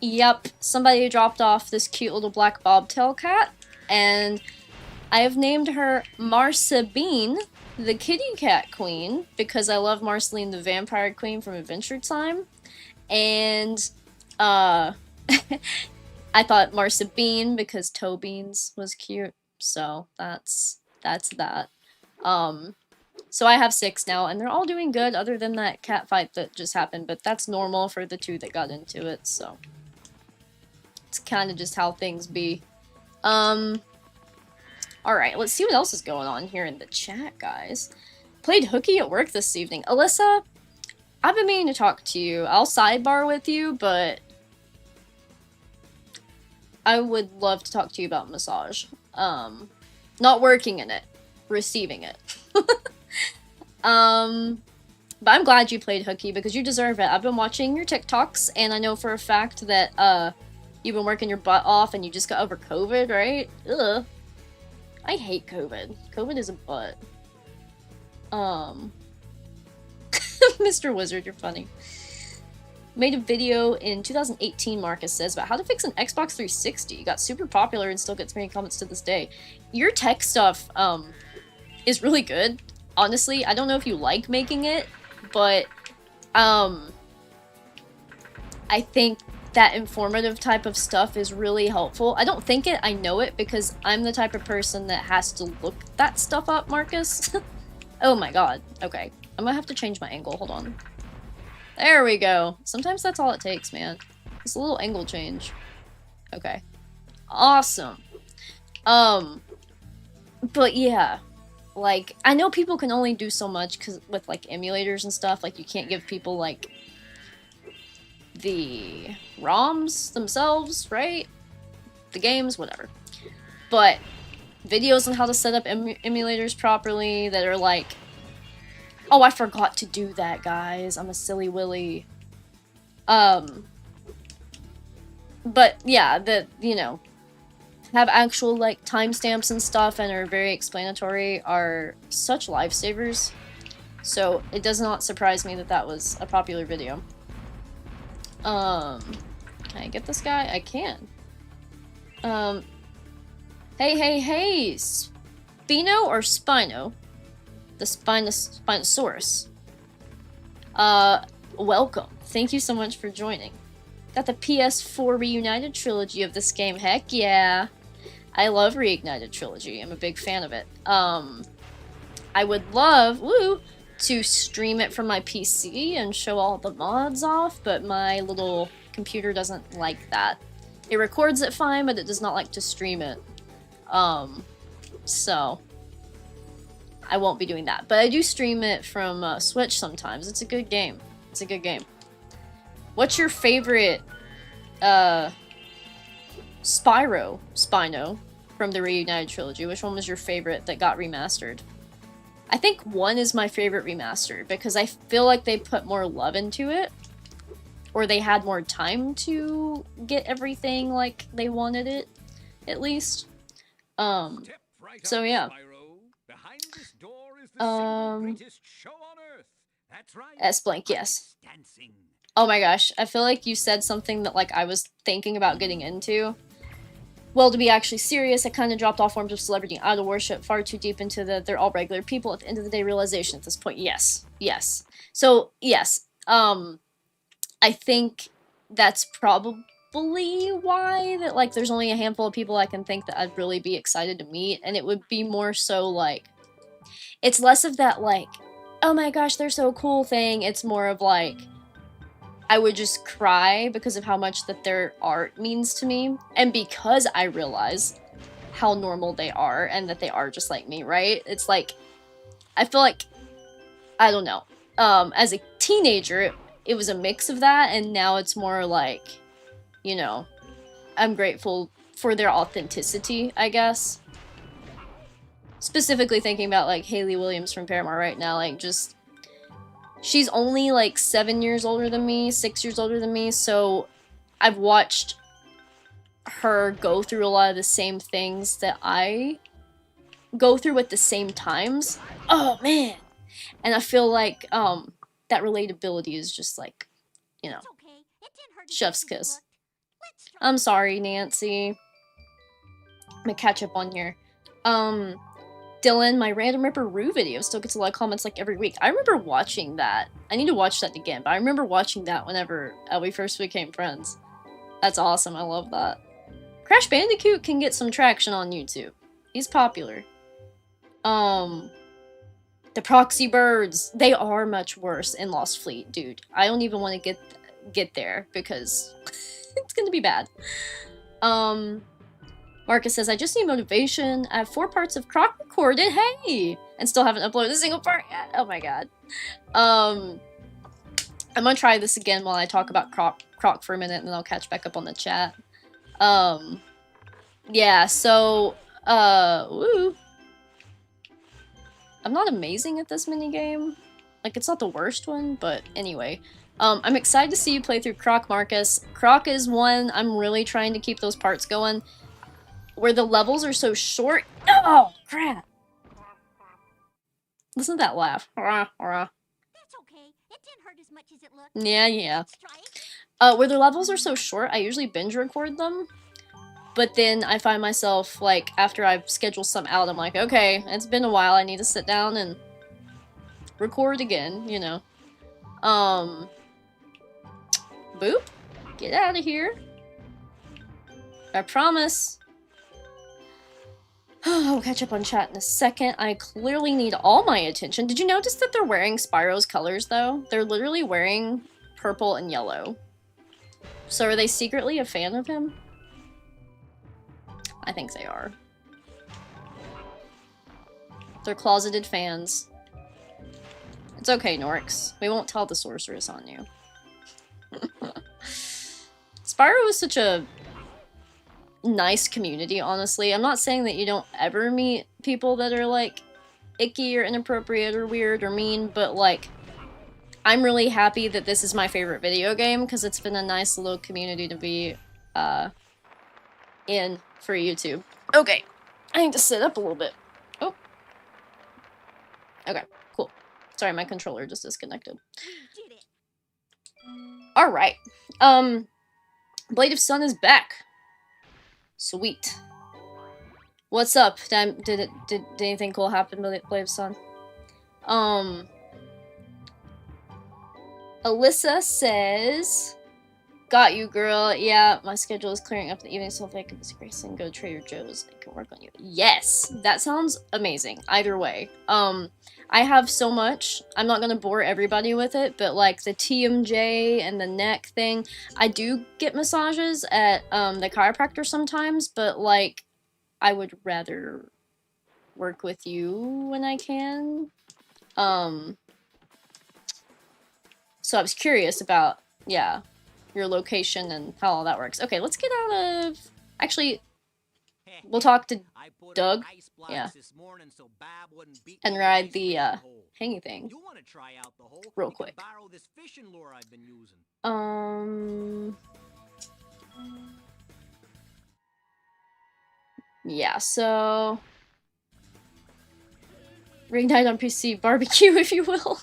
Yep, somebody dropped off this cute little black bobtail cat, and I have named her Marsabine, the kitty cat queen, because I love Marceline the vampire queen from Adventure Time. And I thought Marsabine because Toe Beans was cute, so that's that. So I have 6 now, and they're all doing good other than that cat fight that just happened, but that's normal for the 2 that got into it, so it's kind of just how things be. Alright, let's see what else is going on here in the chat, guys. Played hooky at work this evening. Alyssa, I've been meaning to talk to you. I'll sidebar with you, but I would love to talk to you about massage. Not working in it, receiving it. But I'm glad you played hooky because you deserve it. I've been watching your TikToks, and I know for a fact that you've been working your butt off and you just got over COVID, right? Ugh. I hate COVID. COVID is a butt. Mr. Wizard, you're funny. Made a video in 2018, Marcus says, about how to fix an Xbox 360. Got super popular and still gets many comments to this day. Your tech stuff, is really good. Honestly, I don't know if you like making it, but, I think that informative type of stuff is really helpful. I don't think it, I know it, because I'm the type of person that has to look that stuff up, Marcus. Oh my god. Okay. I'm gonna have to change my angle. Hold on. There we go. Sometimes that's all it takes, man. It's a little angle change. Okay. Awesome. But yeah. Like, I know people can only do so much because with, like, emulators and stuff. Like, you can't give people, like, the ROMs themselves, right? The games, whatever. But videos on how to set up emulators properly that are like, oh, I forgot to do that, guys. I'm a silly willy. But yeah, that, you know, have actual, like, timestamps and stuff and are very explanatory are such lifesavers. So it does not surprise me that that was a popular video. Can I get this guy? I can. Hey, Spino or Spino? The Spinosaurus. Welcome. Thank you so much for joining. Got the PS4 Reunited trilogy of this game. Heck yeah. I love Reignited trilogy. I'm a big fan of it. I would love, to stream it from my PC and show all the mods off, but my little computer doesn't like that. It records it fine, but it does not like to stream it. So I won't be doing that. But I do stream it from Switch sometimes. It's a good game. It's a good game. What's your favorite Spyro from the Reunited trilogy? Which one was your favorite that got remastered? I think 1 is my favorite remastered because I feel like they put more love into it. Or they had more time to get everything like they wanted it, at least. So yeah. S-Blank, yes. Oh my gosh, I feel like you said something that like I was thinking about getting into. Well, to be actually serious, I kind of dropped all forms of celebrity and idol worship far too deep into the they're all regular people at the end of the day realization at this point. Yes. Yes. So, yes. I think that's probably why that like there's only a handful of people I can think that I'd really be excited to meet, and it would be more so like it's less of that like, oh my gosh, they're so cool thing. It's more of like I would just cry because of how much that their art means to me, and because I realize how normal they are and that they are just like me, right? It's like I feel like I don't know. As a teenager, it was a mix of that, and now it's more like, you know, I'm grateful for their authenticity, I guess. Specifically thinking about, like, Hayley Williams from Paramore right now, like, just... She's only, like, 7 years older than me, 6 years older than me, so I've watched her go through a lot of the same things that I go through at the same times. Oh, man! And I feel like, that relatability is just like, you know, chef's kiss. I'm sorry, Nancy. I'm gonna catch up on here. Dylan, my Random Ripper Rue video still gets a lot of comments like every week. I remember watching that. I need to watch that again, but I remember watching that whenever we first became friends. That's awesome, I love that. Crash Bandicoot can get some traction on YouTube. He's popular. The Proxy Birds, they are much worse in Lost Fleet, dude. I don't even want to get there because it's gonna be bad. Marcus says, I just need motivation. I have 4 parts of Croc recorded, hey! And still haven't uploaded a single part yet. Oh my god. I'm gonna try this again while I talk about Croc for a minute, and then I'll catch back up on the chat. Yeah, so, woo. I'm not amazing at this minigame. Like, it's not the worst one, but anyway. I'm excited to see you play through Croc, Marcus. Croc is one I'm really trying to keep those parts going. Where the levels are so short. Oh, crap! Listen to that laugh. That's okay. It didn't hurt as much as it looked. Yeah. Where the levels are so short, I usually binge record them. But then I find myself, like, after I've scheduled some out, I'm like, okay, it's been a while, I need to sit down and record again, you know. Boop. Get out of here. I promise. I'll catch up on chat in a second. I clearly need all my attention. Did you notice that they're wearing Spyro's colors, though? They're literally wearing purple and yellow. So are they secretly a fan of him? I think they are. They're closeted fans. It's okay, Norix. We won't tell the sorceress on you. Spyro is such a nice community, honestly. I'm not saying that you don't ever meet people that are, like, icky or inappropriate or weird or mean, but, like, I'm really happy that this is my favorite video game, because it's been a nice little community to be, in for YouTube. Okay. I need to sit up a little bit. Oh. Okay, cool. Sorry, my controller just disconnected. Alright. Blade of Sun is back. Sweet. What's up? Did anything cool happen with Blade of Sun? Alyssa says, got you, girl. Yeah, my schedule is clearing up the evening, so if I can Grace and go to Trader Joe's, I can work on you. Yes, that sounds amazing. Either way. I have so much. I'm not gonna bore everybody with it, but like the TMJ and the neck thing, I do get massages at the chiropractor sometimes, but like I would rather work with you when I can. So I was curious about, yeah, your location and how all that works. Okay, let's get out of... Actually, we'll talk to Doug. Yeah. And ride the hangy thing real quick. Yeah, so Ring night on PC barbecue, if you will.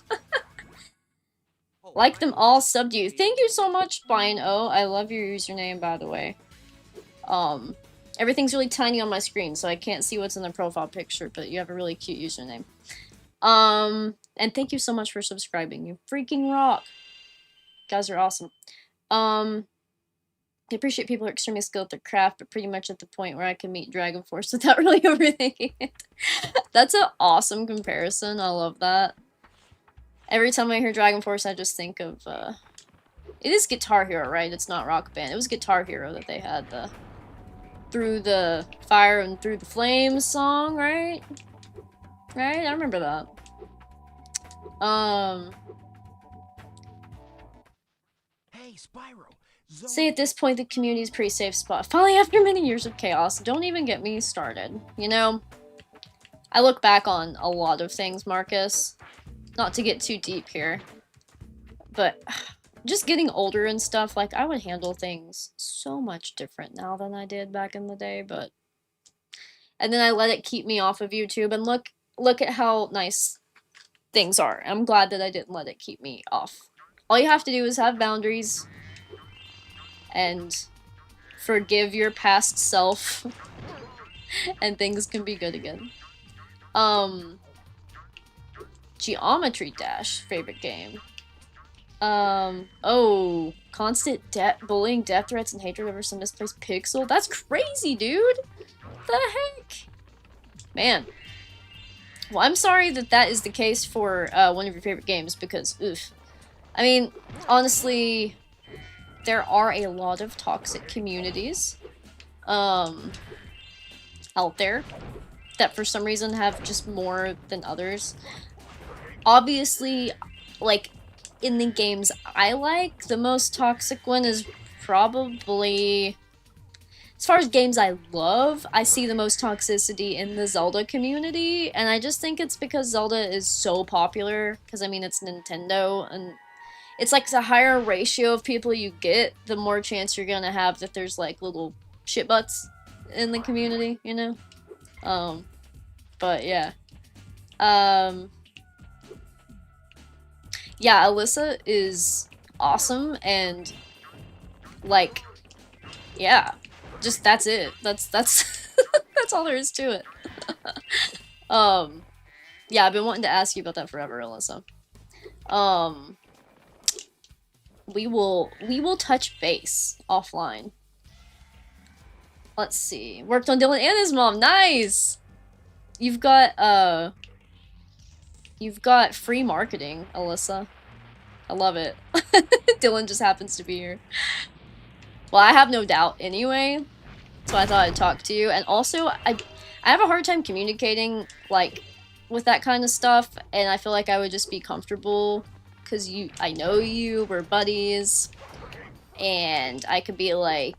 Like them all, subbed you. Thank you so much, Brian O. I love your username, by the way. Everything's really tiny on my screen, so I can't see what's in the profile picture, but you have a really cute username. And thank you so much for subscribing. You freaking rock. You guys are awesome. I appreciate people who are extremely skilled at their craft, but pretty much at the point where I can meet Dragon Force without really overthinking it. That's an awesome comparison. I love that. Every time I hear Dragon Force, I just think of, it is Guitar Hero, right? It's not Rock Band. It was Guitar Hero that they had the Through the Fire and Through the Flames song, right? Right? I remember that. Hey, Spyro. Say at this point the community is a pretty safe spot. Finally, after many years of chaos, don't even get me started. You know, I look back on a lot of things, Marcus. Not to get too deep here, but just getting older and stuff, like, I would handle things so much different now than I did back in the day, but... And then I let it keep me off of YouTube, and look at how nice things are. I'm glad that I didn't let it keep me off. All you have to do is have boundaries, and forgive your past self, and things can be good again. Geometry Dash, favorite game. Oh, constant bullying, death threats, and hatred over some misplaced pixel? That's crazy, dude! What the heck? Man. Well, I'm sorry that that is the case for, one of your favorite games, because, oof. I mean, honestly, there are a lot of toxic communities, out there, that for some reason have just more than others. Obviously, like, in the games I like, the most toxic one is probably... As far as games I love, I see the most toxicity in the Zelda community, and I just think it's because Zelda is so popular, because, I mean, it's Nintendo, and it's like the higher ratio of people you get, the more chance you're gonna have that there's, like, little shitbutts in the community, you know? But, yeah. Yeah, Alyssa is awesome, and, like, yeah, just that's it. That's that's all there is to it. Yeah, I've been wanting to ask you about that forever, Alyssa. We will touch base offline. Let's see. Worked on Dylan and his mom. Nice! You've got free marketing, Alyssa. I love it. Dylan just happens to be here. Well, I have no doubt anyway, so I thought I'd talk to you. And also, I have a hard time communicating, like, with that kind of stuff, and I feel like I would just be comfortable, because I know you, we're buddies, and I could be like,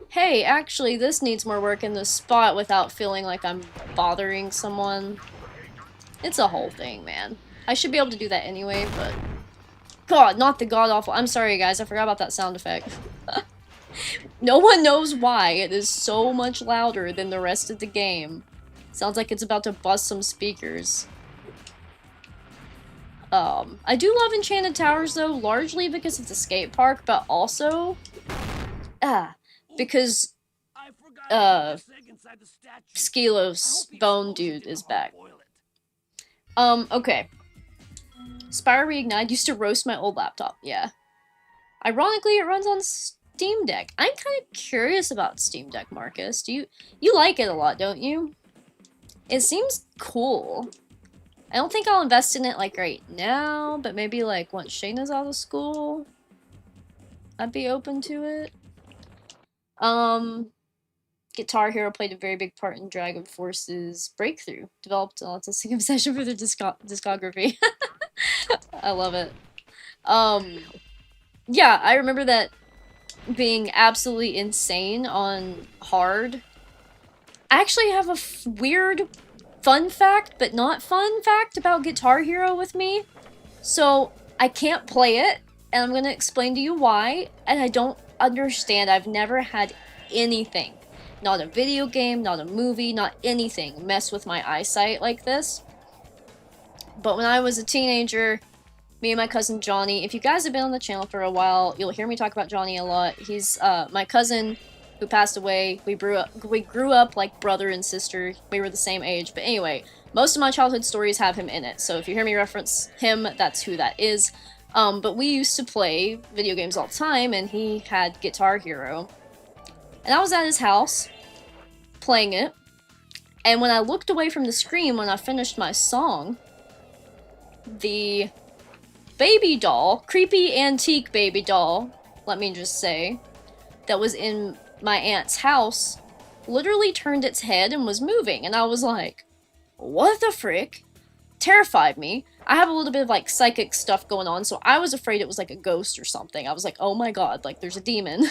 hey, actually, this needs more work in this spot, without feeling like I'm bothering someone. It's a whole thing, man. I should be able to do that anyway, but... God, not the god-awful... I'm sorry, guys, I forgot about that sound effect. No one knows why it is so much louder than the rest of the game. Sounds like it's about to bust some speakers. I do love Enchanted Towers, though, largely because it's a skate park, but also... because... Skelos Bone Dude is back. Okay. Spyro Reignite used to roast my old laptop, yeah. Ironically, it runs on Steam Deck. I'm kind of curious about Steam Deck, Marcus. You like it a lot, don't you? It seems cool. I don't think I'll invest in it, like, right now, but maybe, like, once Shayna's out of school, I'd be open to it. Guitar Hero played a very big part in Dragon Force's breakthrough. Developed an autistic obsession for their discography. I love it. Yeah, I remember that being absolutely insane on hard. I actually have a weird fun fact, but not fun fact about Guitar Hero with me. So I can't play it, and I'm gonna explain to you why, and I don't understand. I've never had anything, not a video game, not a movie, not anything, mess with my eyesight like this. But when I was a teenager, me and my cousin Johnny, if you guys have been on the channel for a while, you'll hear me talk about Johnny a lot. He's my cousin who passed away. We grew up like brother and sister. We were the same age. But anyway, most of my childhood stories have him in it. So if you hear me reference him, that's who that is. But we used to play video games all the time, and he had Guitar Hero. And I was at his house playing it. And when I looked away from the screen when I finished my song, the baby doll, creepy antique baby doll, let me just say, that was in my aunt's house, literally turned its head and was moving, and I was like, what the frick? Terrified me. I have a little bit of like psychic stuff going on, so I was afraid it was like a ghost or something. I was like, oh my god, like there's a demon.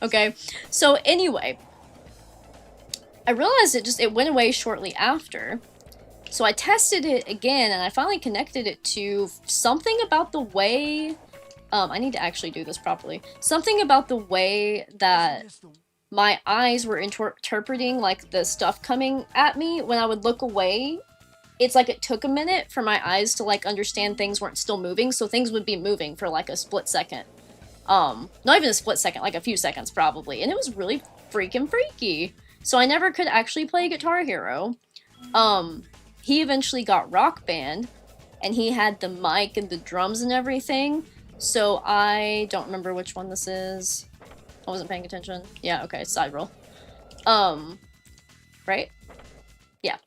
Okay, so anyway, I realized it went away shortly after. So I tested it again, and I finally connected it to something about the way... I need to actually do this properly. Something about the way that my eyes were interpreting, like, the stuff coming at me. When I would look away, it's like it took a minute for my eyes to, like, understand things weren't still moving, so things would be moving for, like, a split second. Not even a split second, like a few seconds, probably. And it was really freaking freaky. So I never could actually play Guitar Hero. He eventually got Rock Band, and he had the mic and the drums and everything, so I don't remember which one this is. I wasn't paying attention. Yeah, okay, side roll. Right? Yeah.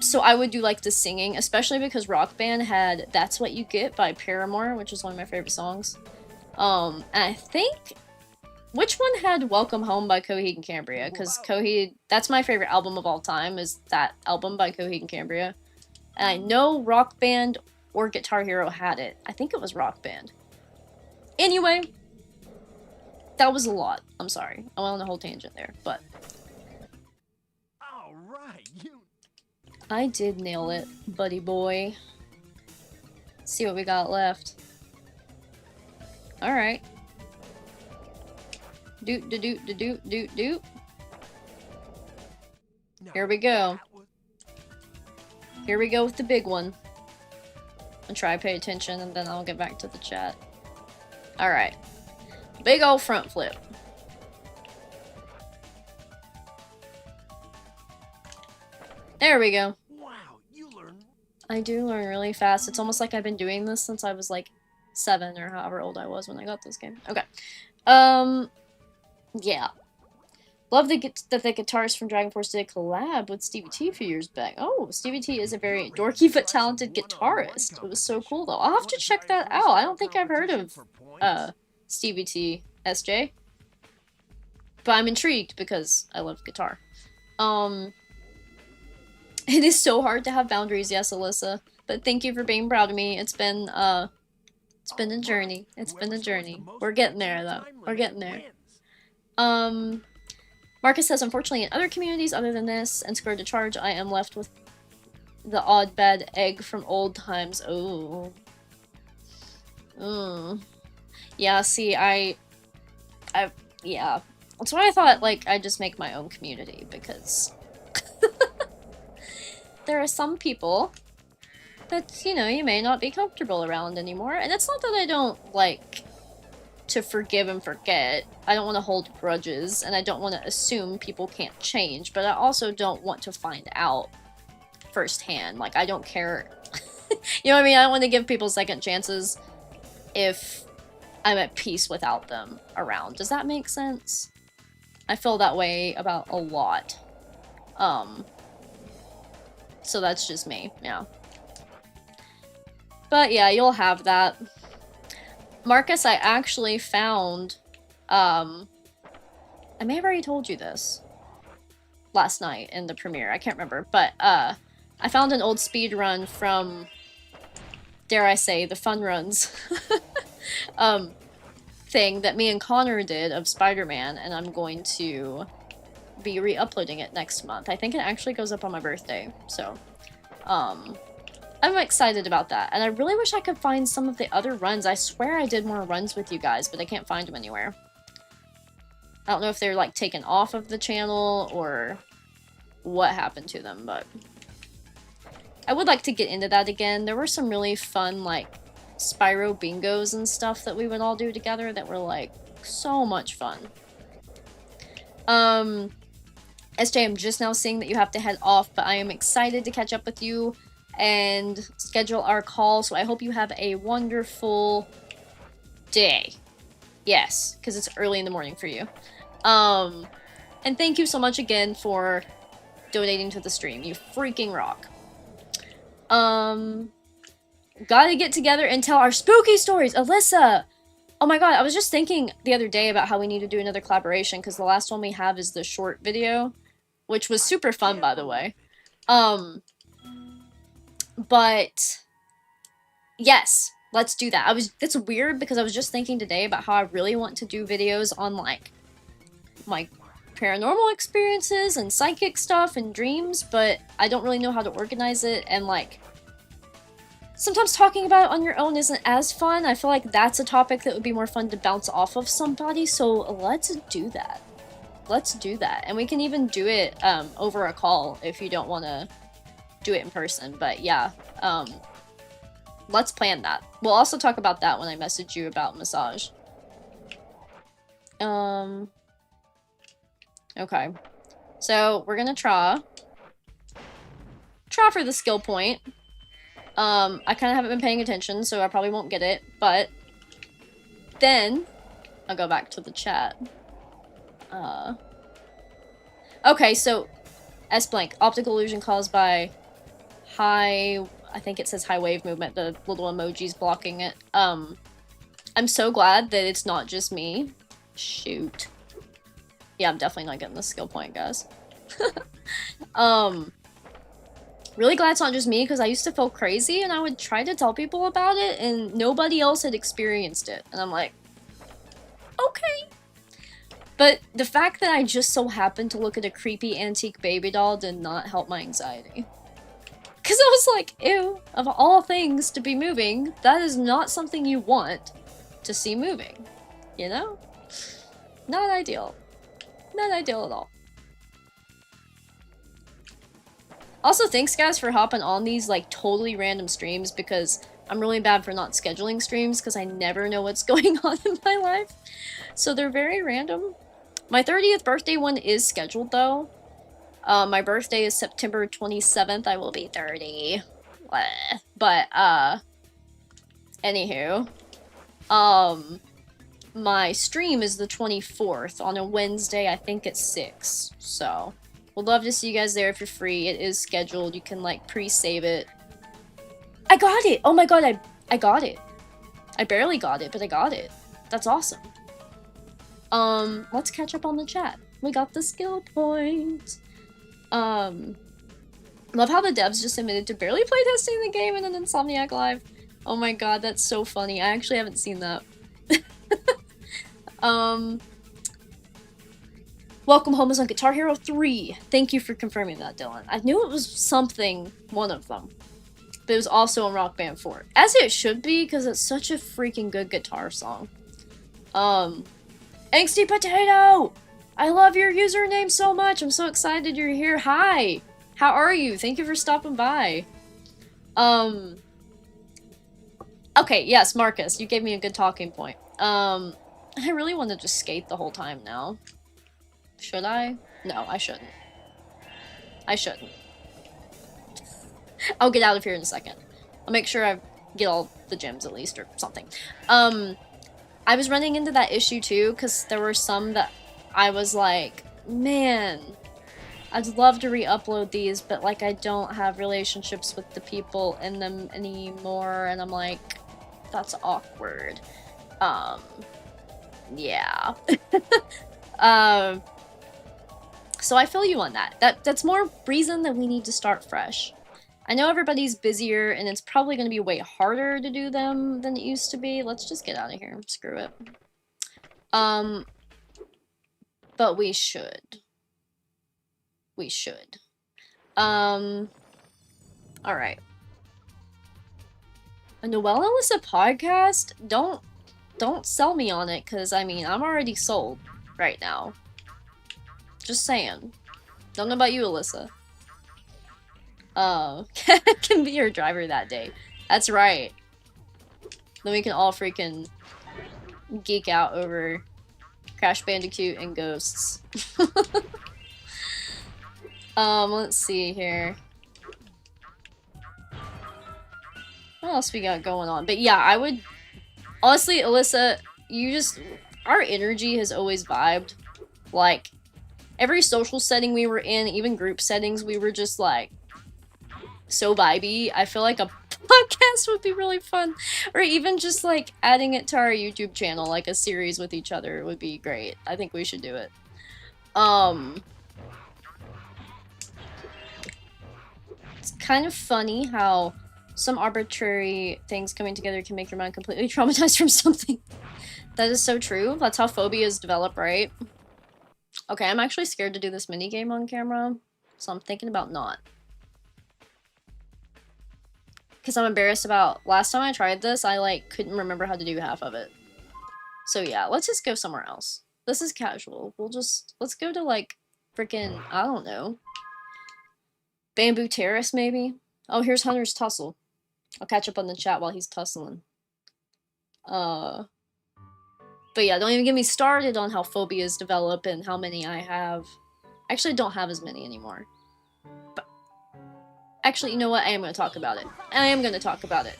So I would do, like, the singing, especially because Rock Band had That's What You Get by Paramore, which is one of my favorite songs. And I think... Which one had Welcome Home by Coheed and Cambria? Because Coheed, that's my favorite album of all time, is that album by Coheed and Cambria. And I know Rock Band or Guitar Hero had it. I think it was Rock Band. Anyway, that was a lot. I'm sorry. I went on a whole tangent there, but... Alright, I did nail it, buddy boy. Let's see what we got left. Alright. Doot, doot, doot, doot, doot, doot. Here we go. Here we go with the big one. I'll try to pay attention, and then I'll get back to the chat. Alright. Big ol' front flip. There we go. Wow, you learn. I do learn really fast. It's almost like I've been doing this since I was like 7 or however old I was when I got this game. Okay. Yeah. Love that the guitarist from Dragon Force did a collab with Stevie T a few years back. Oh, Stevie T is a very dorky but talented guitarist. It was so cool, though. I'll have to check that out. I don't think I've heard of Stevie T, SJ. But I'm intrigued because I love guitar. It is so hard to have boundaries, yes, Alyssa. But thank you for being proud of me. It's been a journey. It's been a journey. We're getting there, though. We're getting there. Marcus says, unfortunately, in other communities other than this, and Squared to Charge, I am left with the odd bad egg from old times. Oh. Yeah, see, yeah. That's why I thought, like, I'd just make my own community, because there are some people that, you know, you may not be comfortable around anymore, and it's not that I don't, like, to forgive and forget. I don't want to hold grudges, and I don't want to assume people can't change, but I also don't want to find out firsthand. Like, I don't care. You know what I mean? I don't want to give people second chances if I'm at peace without them around. Does that make sense? I feel that way about a lot. So that's just me, yeah. But yeah, you'll have that. Marcus, I actually found, I may have already told you this last night in the premiere, I can't remember, but I found an old speed run from, dare I say, the fun runs thing that me and Connor did of Spider-Man, and I'm going to be re-uploading it next month. I think it actually goes up on my birthday, so I'm excited about that. And I really wish I could find some of the other runs. I swear I did more runs with you guys, but I can't find them anywhere. I don't know if they're like taken off of the channel or what happened to them, but I would like to get into that again. There were some really fun like Spyro bingos and stuff that we would all do together that were like so much fun. SJ, I'm just now seeing that you have to head off, but I am excited to catch up with you and schedule our call, so I hope you have a wonderful day. Yes, because it's early in the morning for you. And thank you so much again for donating to the stream. You freaking rock. Gotta get together and tell our spooky stories. Alyssa! Oh my god, I was just thinking the other day about how we need to do another collaboration, because the last one we have is the short video, which was super fun, by the way. But yes, let's do that. That's weird because I was just thinking today about how I really want to do videos on like my paranormal experiences and psychic stuff and dreams, but I don't really know how to organize it, and like sometimes talking about it on your own isn't as fun. I feel like that's a topic that would be more fun to bounce off of somebody, so let's do that. Let's do that. And we can even do it over a call if you don't want to do it in person, but yeah, let's plan that. We'll also talk about that when I message you about massage. Okay. So, we're gonna try for the skill point. I kind of haven't been paying attention, so I probably won't get it, but then I'll go back to the chat. Okay, so S-blank, optical illusion caused by high, I think it says high wave movement, the little emojis blocking it. I'm so glad that it's not just me. Shoot. Yeah, I'm definitely not getting the skill point, guys. Really glad it's not just me, because I used to feel crazy, and I would try to tell people about it, and nobody else had experienced it. And I'm like, okay. But the fact that I just so happened to look at a creepy antique baby doll did not help my anxiety. Because I was like, ew, of all things to be moving, that is not something you want to see moving. You know? Not ideal. Not ideal at all. Also, thanks guys for hopping on these like totally random streams, because I'm really bad for not scheduling streams because I never know what's going on in my life. So they're very random. My 30th birthday one is scheduled though. My birthday is September 27th. I will be 30. But, anywho. My stream is the 24th on a Wednesday, I think at 6. So, we'd love to see you guys there if you're free. It is scheduled. You can, like, pre-save it. I got it! Oh my god, I got it. I barely got it, but I got it. That's awesome. Let's catch up on the chat. We got the skill point. Love how the devs just admitted to barely playtesting the game in an Insomniac Live. Oh my god, that's so funny. I actually haven't seen that. Welcome home is on Guitar Hero 3. Thank you for confirming that, Dylan. I knew it was something, one of them. But it was also on Rock Band 4. As it should be, because it's such a freaking good guitar song. Angsty Potato! I love your username so much. I'm so excited you're here. Hi! How are you? Thank you for stopping by. Okay, yes, Marcus, you gave me a good talking point. I really want to just skate the whole time now. Should I? No, I shouldn't. I shouldn't. I'll get out of here in a second. I'll make sure I get all the gems at least, or something. I was running into that issue too, because there were some that I was like, man, I'd love to re-upload these, but like I don't have relationships with the people in them anymore, and I'm like, that's awkward. Yeah. So I feel you on that. That's more reason that we need to start fresh. I know everybody's busier, and it's probably going to be way harder to do them than it used to be. Let's just get out of here. Screw it. But we should. We should. Alright. A Noelle Alyssa podcast? Don't sell me on it, because, I mean, I'm already sold right now. Just saying. Don't know about you, Alyssa. Can be your driver that day. That's right. Then we can all freaking geek out over Crash Bandicoot and ghosts. Let's see here. What else we got going on? But yeah, I would... Honestly, Alyssa, you just... Our energy has always vibed. Like, every social setting we were in, even group settings, we were just like... so vibey. I feel like a podcast would be really fun. Or even just like adding it to our YouTube channel, like a series with each other would be great. I think we should do it. It's kind of funny how some arbitrary things coming together can make your mind completely traumatized from something. That is so true. That's how phobias develop, right? Okay, I'm actually scared to do this minigame on camera, so I'm thinking about not. Because I'm embarrassed about last time I tried this, I like couldn't remember how to do half of it. So yeah, let's just go somewhere else. This is casual. Let's go to like freaking, I don't know. Bamboo Terrace maybe? Oh, here's Hunter's Tussle. I'll catch up on the chat while he's tussling. But yeah, don't even get me started on how phobias develop and how many I have. I actually don't have as many anymore. Actually, you know what? I am going to talk about it. I am going to talk about it.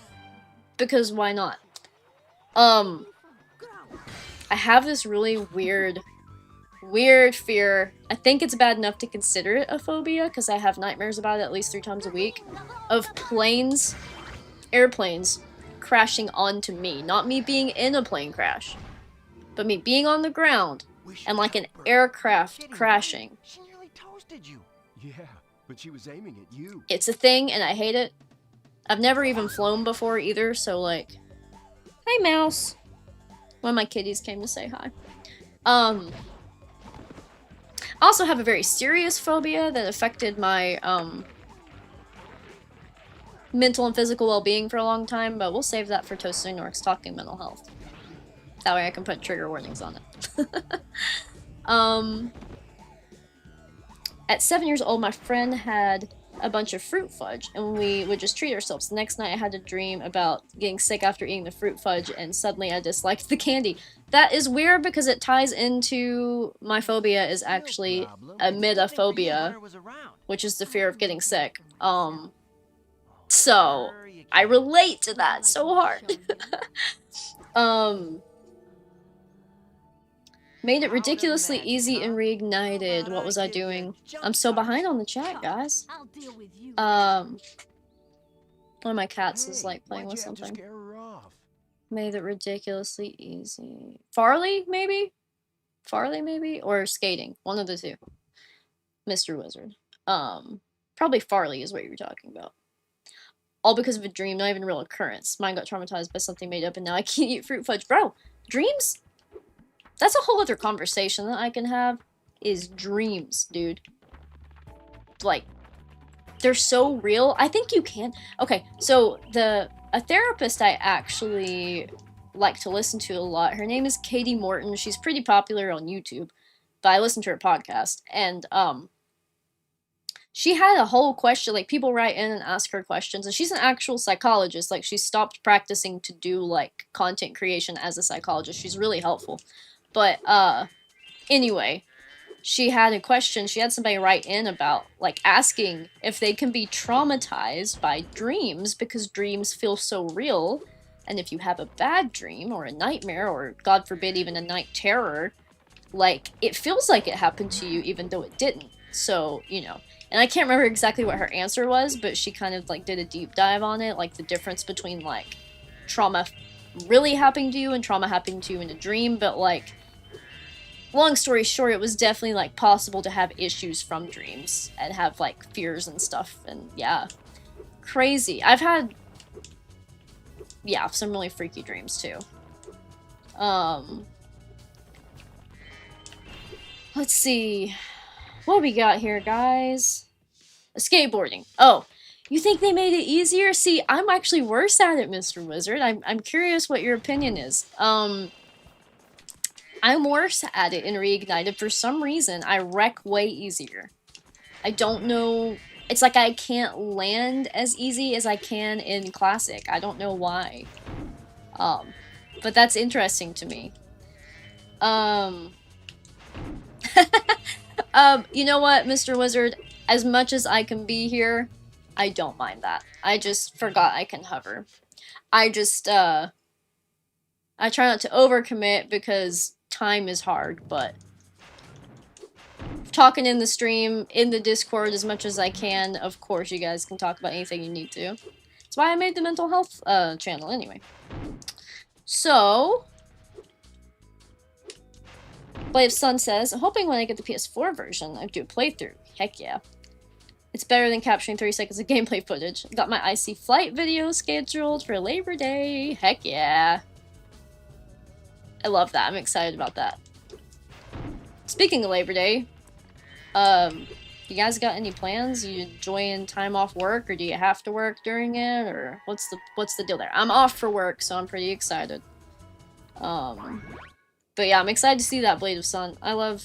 Because why not? I have this really weird fear. I think it's bad enough to consider it a phobia, because I have nightmares about it at least 3 times a week. Of airplanes, crashing onto me. Not me being in a plane crash. But me being on the ground, and like an aircraft crashing. She nearly toasted you. Yeah. But she was aiming at you. It's a thing, and I hate it. I've never even flown before either, so like... Hey, Mouse! One of my kitties came to say hi. I also have a very serious phobia that affected my, mental and physical well-being for a long time, but we'll save that for Toasting Norks Talking Mental Health. That way I can put trigger warnings on it. At 7 years old, my friend had a bunch of fruit fudge, and we would just treat ourselves. The next night, I had a dream about getting sick after eating the fruit fudge, and suddenly I disliked the candy. That is weird because it ties into my phobia is actually emetophobia, which is the fear of getting sick. So I relate to that so hard. Made it ridiculously easy and reignited. What was I doing? I'm so behind on the chat, guys. One of my cats is like playing with something. Made it ridiculously easy. Farley, maybe? Farley, maybe? Or skating. One of the two. Mr. Wizard. Probably Farley is what you were talking about. All because of a dream, not even a real occurrence. Mine got traumatized by something made up and now I can't eat fruit fudge. Bro, dreams? That's a whole other conversation that I can have, is dreams, dude. Like, they're so real. I think you can. Okay, so a therapist I actually like to listen to a lot, her name is Katie Morton. She's pretty popular on YouTube, but I listen to her podcast, and she had a whole question, like, people write in and ask her questions, and she's an actual psychologist. Like, she stopped practicing to do, like, content creation as a psychologist. She's really helpful. But, anyway, she had a question. She had somebody write in about, like, asking if they can be traumatized by dreams because dreams feel so real. And if you have a bad dream or a nightmare or, God forbid, even a night terror, like, it feels like it happened to you even though it didn't. So, you know. And I can't remember exactly what her answer was, but she kind of, like, did a deep dive on it. Like, the difference between, like, trauma really happening to you and trauma happening to you in a dream. But, like, long story short, it was definitely, like, possible to have issues from dreams and have, like, fears and stuff, and yeah. Crazy. I've had, yeah, some really freaky dreams, too. Let's see. What we got here, guys? Skateboarding. Oh, you think they made it easier? See, I'm actually worse at it, Mr. Wizard. I'm curious what your opinion is. I'm worse at it in Reignited. For some reason, I wreck way easier. I don't know. It's like I can't land as easy as I can in Classic. I don't know why. But that's interesting to me. You know what, Mr. Wizard? As much as I can be here, I don't mind that. I just forgot I can hover. I try not to overcommit because time is hard, but talking in the stream, in the Discord as much as I can, of course you guys can talk about anything you need to. That's why I made the mental health channel anyway. So, Blade of Sun says, I'm hoping when I get the PS4 version, I do a playthrough. Heck yeah. It's better than capturing 30 seconds of gameplay footage. Got my IC flight video scheduled for Labor Day. Heck yeah. I love that. I'm excited about that. Speaking of Labor Day, you guys got any plans? You enjoying time off work, or do you have to work during it, or what's the deal there? I'm off for work, so I'm pretty excited. But yeah, I'm excited to see that Blade of Sun. I love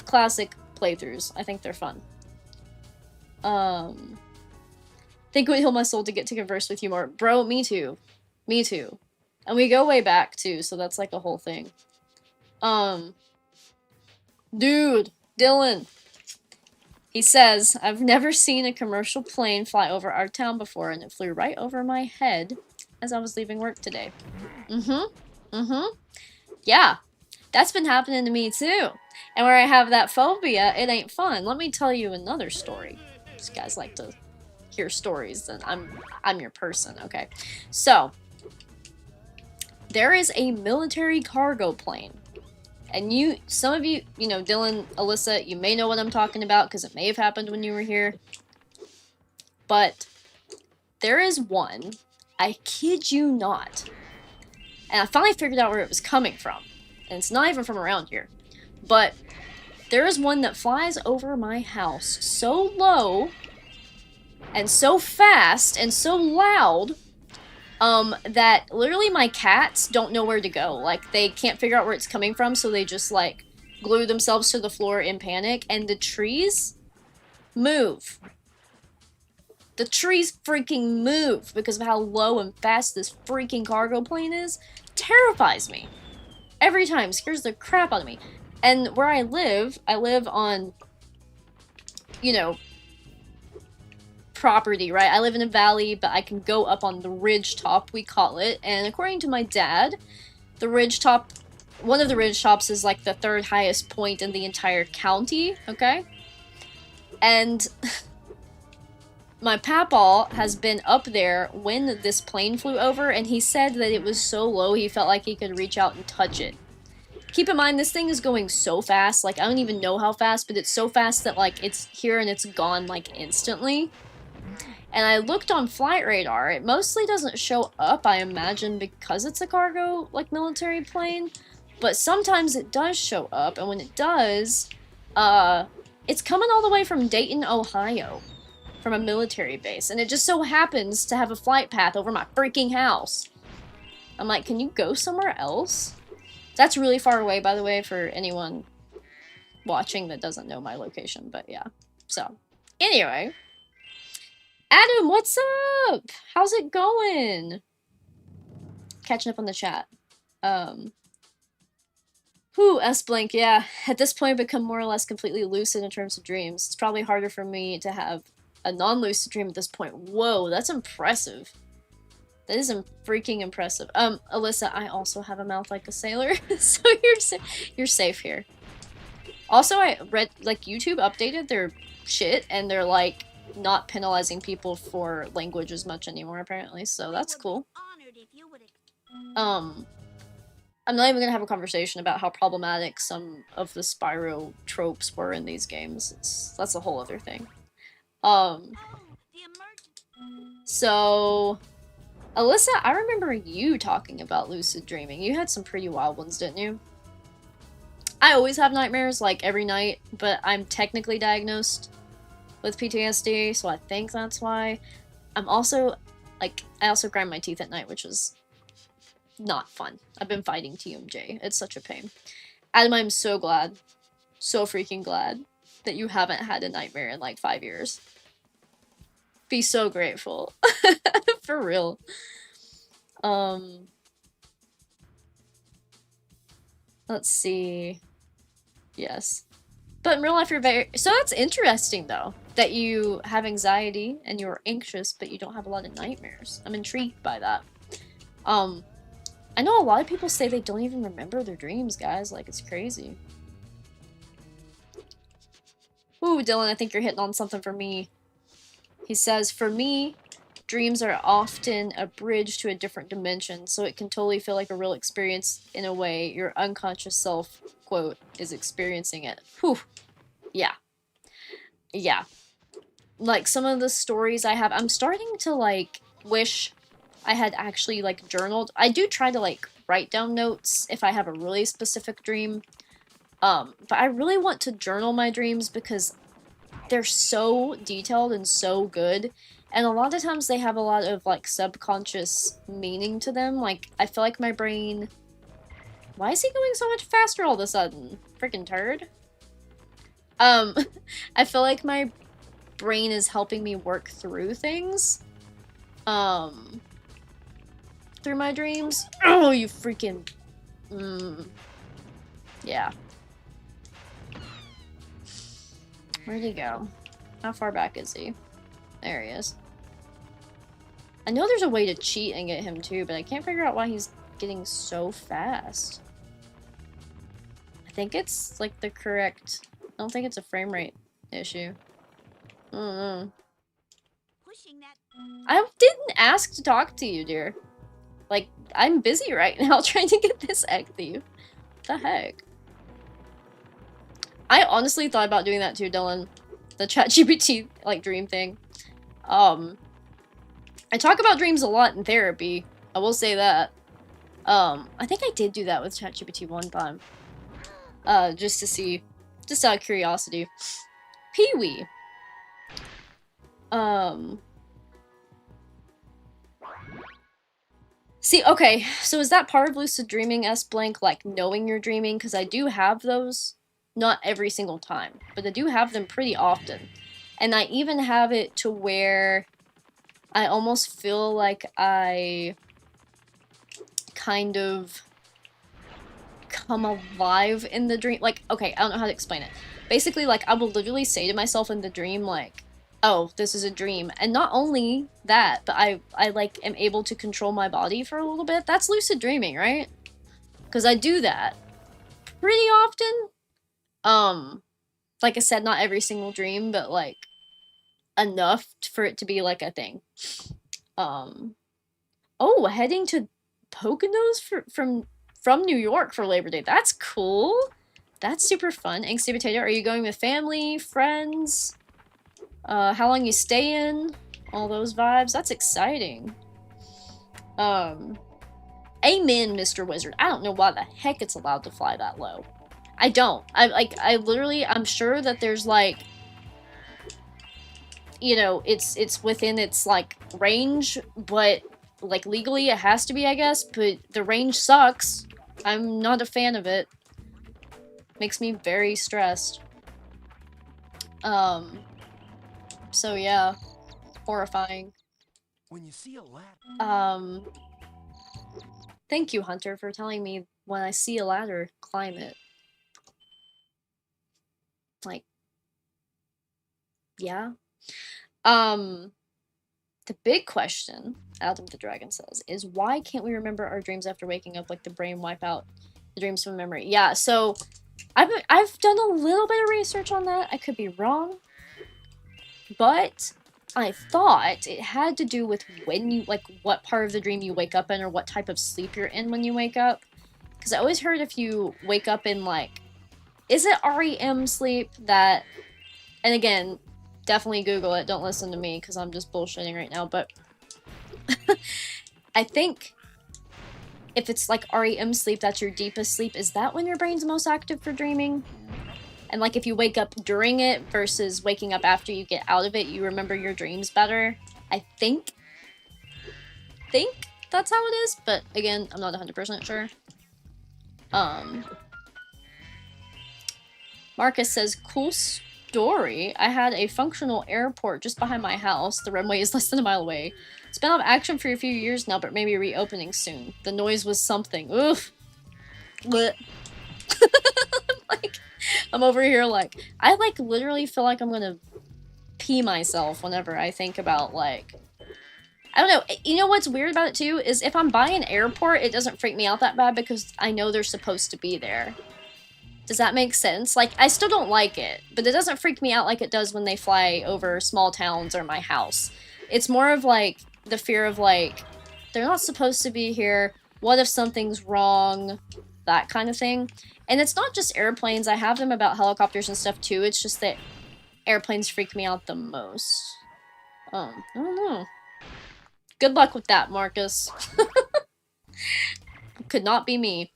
classic playthroughs. I think they're fun. Think it would heal my soul to get to converse with you more. Bro, me too. Me too. And we go way back too, so that's like a whole thing. Dude, Dylan. He says, I've never seen a commercial plane fly over our town before, and it flew right over my head as I was leaving work today. Yeah, that's been happening to me too. And where I have that phobia, it ain't fun. Let me tell you another story. These guys like to hear stories, and I'm your person, okay? So, there is a military cargo plane. And some of you, Dylan, Alyssa, you may know what I'm talking about because it may have happened when you were here. But there is one, I kid you not. And I finally figured out where it was coming from. And it's not even from around here. But there is one that flies over my house so low and so fast and so loud that literally my cats don't know where to go. Like, they can't figure out where it's coming from, so they just, like, glue themselves to the floor in panic, and the trees move. The trees freaking move because of how low and fast this freaking cargo plane is. Terrifies me. Every time. Scares the crap out of me. And where I live on, property, right? I live in a valley, but I can go up on the ridge top, we call it. And according to my dad, the ridge top, one of the ridge tops is like the third highest point in the entire county, okay? And my papaw has been up there when this plane flew over, and he said that it was so low he felt like he could reach out and touch it. Keep in mind, this thing is going so fast, like, I don't even know how fast, but it's so fast that, like, it's here and it's gone, like, instantly. And I looked on flight radar. It mostly doesn't show up, I imagine, because it's a cargo, like, military plane. But sometimes it does show up, and when it does, it's coming all the way from Dayton, Ohio, from a military base. And it just so happens to have a flight path over my freaking house. I'm like, can you go somewhere else? That's really far away, by the way, for anyone watching that doesn't know my location, but yeah. So, anyway. Adam, what's up? How's it going? Catching up on the chat. S-Blank, yeah. At this point, I've become more or less completely lucid in terms of dreams. It's probably harder for me to have a non-lucid dream at this point. Whoa, that's impressive. That is freaking impressive. Alyssa, I also have a mouth like a sailor, so you're safe here. Also, I read, like, YouTube updated their shit, and they're, like, not penalizing people for language as much anymore, apparently, so that's cool. I'm not even gonna have a conversation about how problematic some of the Spyro tropes were in these games. That's a whole other thing. So Alyssa, I remember you talking about lucid dreaming. You had some pretty wild ones, didn't you? I always have nightmares, like, every night, but I'm technically diagnosed with PTSD, so I think that's why. I'm also, like, I also grind my teeth at night, which is not fun. I've been fighting TMJ. It's such a pain. Adam, I'm so glad, so freaking glad that you haven't had a nightmare in, like, 5 years. Be so grateful. For real. Let's see. Yes. But in real life, you're very... So that's interesting, though, that you have anxiety and you're anxious, but you don't have a lot of nightmares. I'm intrigued by that. I know a lot of people say they don't even remember their dreams, guys. Like, it's crazy. Ooh, Dylan, I think you're hitting on something for me. He says, for me, dreams are often a bridge to a different dimension, so it can totally feel like a real experience in a way your unconscious self, quote, is experiencing it. Whew. Yeah. Yeah. Like, some of the stories I have, I'm starting to, like, wish I had actually, like, journaled. I do try to, like, write down notes if I have a really specific dream. But I really want to journal my dreams because they're so detailed and so good. And a lot of times they have a lot of, like, subconscious meaning to them. Like, I feel like my brain... Why is he going so much faster all of a sudden? Freaking turd. I feel like my brain is helping me work through things. Through my dreams. Oh, you freaking... Yeah. Where'd he go? How far back is he? There he is. I know there's a way to cheat and get him too, but I can't figure out why he's getting so fast. I think it's like the correct... I don't think it's a frame rate issue. I don't know. I didn't ask to talk to you, dear. Like, I'm busy right now trying to get this egg thief. What the heck? I honestly thought about doing that too, Dylan. The ChatGPT, like, dream thing. I talk about dreams a lot in therapy. I will say that. I think I did do that with ChatGPT one time. Just to see. Just out of curiosity. Pee-wee. See, okay, so is that part of lucid dreaming, S-blank, like, knowing you're dreaming? Because I do have those. Not every single time, but I do have them pretty often. And I even have it to where I almost feel like I kind of come alive in the dream. Like, okay, I don't know how to explain it. Basically, like, I will literally say to myself in the dream, like, oh, this is a dream. And not only that, but I like, am able to control my body for a little bit. That's lucid dreaming, right? Because I do that pretty often. Like I said, not every single dream, but, like, enough for it to be, like, a thing. Oh, heading to Poconos from New York for Labor Day. That's cool. That's super fun. Angsty Potato, are you going with family, friends? How long you staying? All those vibes. That's exciting. Amen, Mr. Wizard. I don't know why the heck it's allowed to fly that low. I don't. I literally, I'm sure that there's, like, you know, it's within its, like, range, but, like, legally it has to be, I guess, but the range sucks. I'm not a fan of it. Makes me very stressed. So yeah. Horrifying. When you see a ladder... Thank you, Hunter, for telling me when I see a ladder, climb it. Like, yeah. The big question, Adam the Dragon says, is why can't we remember our dreams after waking up, like the brain wipe out the dreams from memory? Yeah, so I've done a little bit of research on that. I could be wrong. But I thought it had to do with when you, like, what part of the dream you wake up in or what type of sleep you're in when you wake up. Because I always heard if you wake up in, like, is it REM sleep that, and again, definitely Google it, don't listen to me because I'm just bullshitting right now, but I think if it's like REM sleep, that's your deepest sleep, is that when your brain's most active for dreaming? And like if you wake up during it versus waking up after you get out of it, you remember your dreams better. I think that's how it is, but again, I'm not 100% sure. Marcus says, cool story. I had a functional airport just behind my house. The runway is less than a mile away. It's been out of action for a few years now, but maybe reopening soon. The noise was something. Oof. Like, I'm over here like, I like literally feel like I'm gonna pee myself whenever I think about like, I don't know. You know what's weird about it too is if I'm by an airport, it doesn't freak me out that bad because I know they're supposed to be there. Does that make sense? Like, I still don't like it, but it doesn't freak me out like it does when they fly over small towns or my house. It's more of like the fear of like, they're not supposed to be here. What if something's wrong? That kind of thing. And it's not just airplanes. I have them about helicopters and stuff too. It's just that airplanes freak me out the most. I don't know. Good luck with that, Marcus. Could not be me.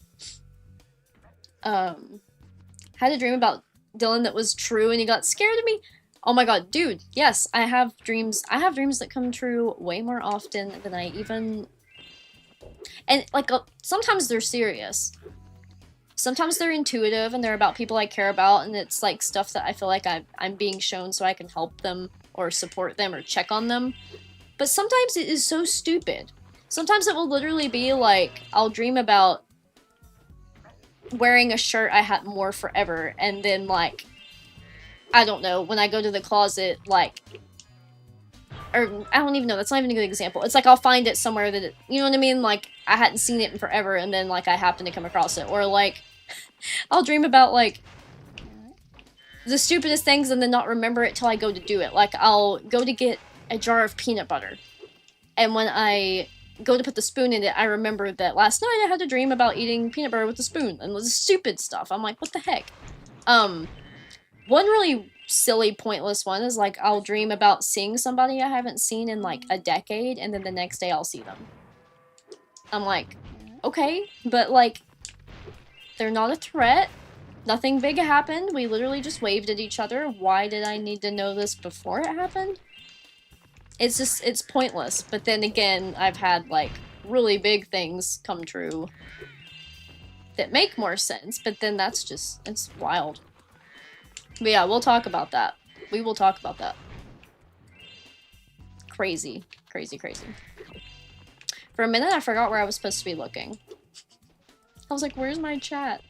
Had a dream about Dylan that was true and he got scared of me. Oh my god, dude, yes, I have dreams. I have dreams that come true way more often than I even... And, like, sometimes they're serious. Sometimes they're intuitive and they're about people I care about and it's, like, stuff that I feel like I'm being shown so I can help them or support them or check on them. But sometimes it is so stupid. Sometimes it will literally be, like, I'll dream about wearing a shirt I had worn forever, and then, like, I don't know, when I go to the closet, like, or, I don't even know, that's not even a good example. It's like I'll find it somewhere that, you know what I mean? Like, I hadn't seen it in forever, and then, like, I happen to come across it. Or, like, I'll dream about, like, the stupidest things and then not remember it till I go to do it. Like, I'll go to get a jar of peanut butter, and when I go to put the spoon in it, I remember that last night I had a dream about eating peanut butter with a spoon, and it was stupid stuff. I'm like, what the heck? One really silly, pointless one is, like, I'll dream about seeing somebody I haven't seen in, like, a decade, and then the next day I'll see them. I'm like, okay, but, like, they're not a threat. Nothing big happened. We literally just waved at each other. Why did I need to know this before it happened? It's just, it's pointless. But then again, I've had, like, really big things come true that make more sense, but then that's just, it's wild. But yeah, we'll talk about that. We will talk about that. Crazy. Crazy, crazy. For a minute, I forgot where I was supposed to be looking. I was like, where's my chat?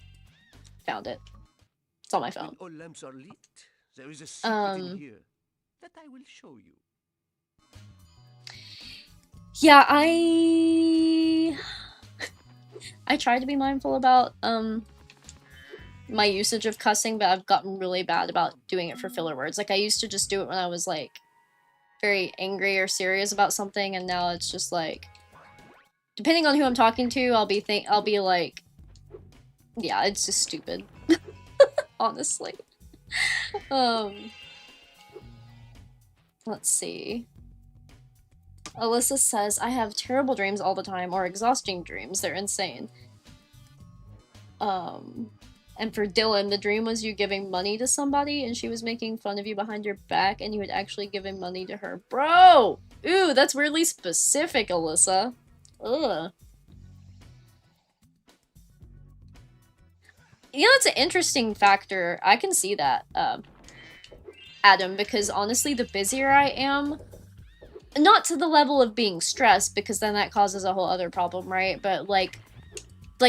Found it. It's on my phone. When all lamps are lit, there is a secret in here that I will show you. Yeah, I try to be mindful about my usage of cussing, but I've gotten really bad about doing it for filler words. Like, I used to just do it when I was, like, very angry or serious about something, and now it's just, like, depending on who I'm talking to, I'll be like, yeah, it's just stupid. Honestly. Let's see. Alyssa says, I have terrible dreams all the time, or exhausting dreams. They're insane. And for Dylan, the dream was you giving money to somebody, and she was making fun of you behind your back, and you had actually given money to her. Bro! Ooh, that's weirdly specific, Alyssa. Ugh. You know, it's an interesting factor. I can see that, Adam, because honestly, the busier I am, not to the level of being stressed, because then that causes a whole other problem, right? But, like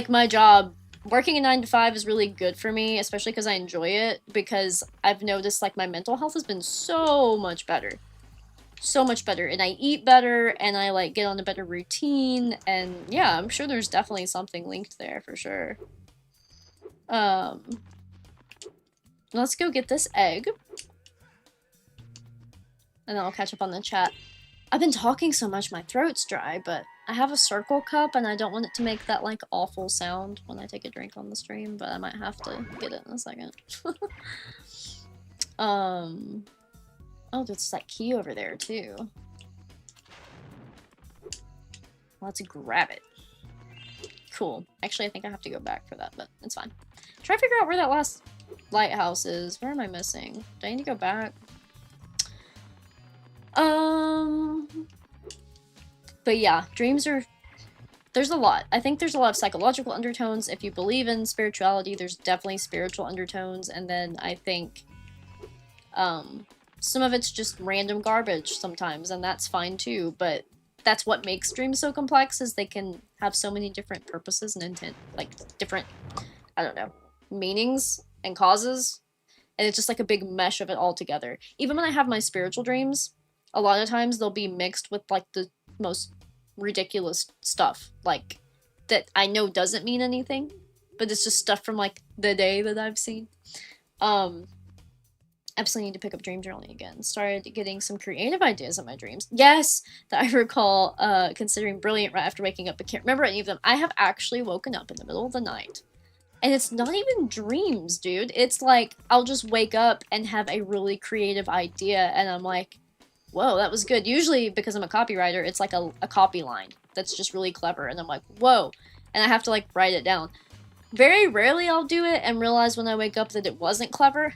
my job, working a 9 to 5 is really good for me, especially because I enjoy it, because I've noticed, like, my mental health has been so much better. So much better. And I eat better, and I, like, get on a better routine, and yeah, I'm sure there's definitely something linked there, for sure. Let's go get this egg. And then I'll catch up on the chat. I've been talking so much, my throat's dry, but I have a circle cup and I don't want it to make that like awful sound when I take a drink on the stream, but I might have to get it in a second. Oh, there's that key over there too. Let's grab it. Cool. Actually, I think I have to go back for that, but it's fine. Try to figure out where that last lighthouse is. Where am I missing? Do I need to go back? But yeah, dreams are... There's a lot. I think there's a lot of psychological undertones. If you believe in spirituality, there's definitely spiritual undertones. And then I think some of it's just random garbage sometimes, and that's fine too. But that's what makes dreams so complex, is they can have so many different purposes and intent, like different, I don't know, meanings and causes. And it's just like a big mesh of it all together. Even when I have my spiritual dreams, a lot of times they'll be mixed with like the most ridiculous stuff, like that I know doesn't mean anything, but it's just stuff from like the day that I've seen. Absolutely need to pick up dream journaling again. Started getting some creative ideas in my dreams. Yes, that I recall considering brilliant right after waking up, but can't remember any of them. I have actually woken up in the middle of the night. And it's not even dreams, dude. It's like, I'll just wake up and have a really creative idea, and I'm like, whoa, that was good. Usually, because I'm a copywriter, it's like a copy line that's just really clever, and I'm like, whoa. And I have to, like, write it down. Very rarely I'll do it and realize when I wake up that it wasn't clever.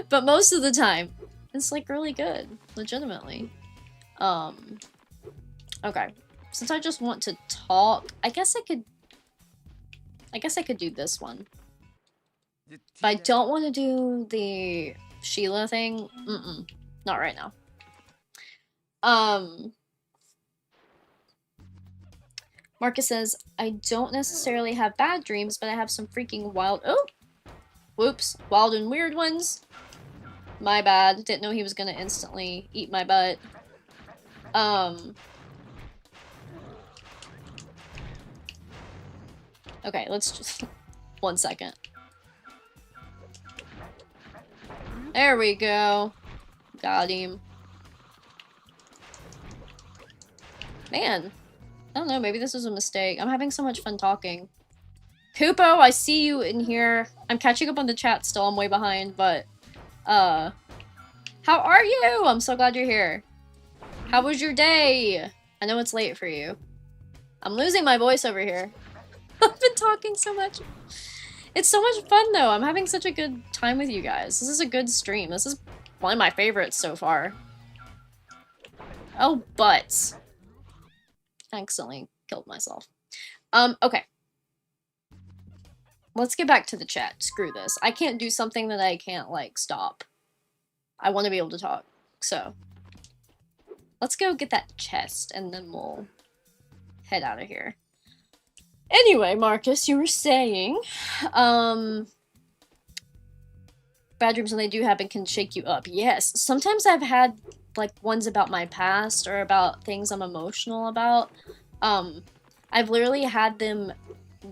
But most of the time, it's, like, really good. Legitimately. Okay. Since I just want to talk, I guess I could do this one. But I don't want to do the Sheila thing. Not right now. Marcus says, I don't necessarily have bad dreams, but I have some freaking wild... Oh! Whoops. Wild and weird ones. My bad. Didn't know he was gonna instantly eat my butt. Okay, let's just... 1 second. There we go. Got him. Man. I don't know, maybe this was a mistake. I'm having so much fun talking. Kupo, I see you in here. I'm catching up on the chat still, I'm way behind, but... How are you? I'm so glad you're here. How was your day? I know it's late for you. I'm losing my voice over here. I've been talking so much. It's so much fun, though. I'm having such a good time with you guys. This is a good stream. This is one of my favorites so far. Oh, butts. I accidentally killed myself. Okay. Let's get back to the chat. Screw this. I can't do something that I can't, like, stop. I want to be able to talk. So, let's go get that chest, and then we'll head out of here. Anyway, Marcus, you were saying, bad dreams when they do happen can shake you up. Yes, sometimes I've had, like, ones about my past or about things I'm emotional about. I've literally had them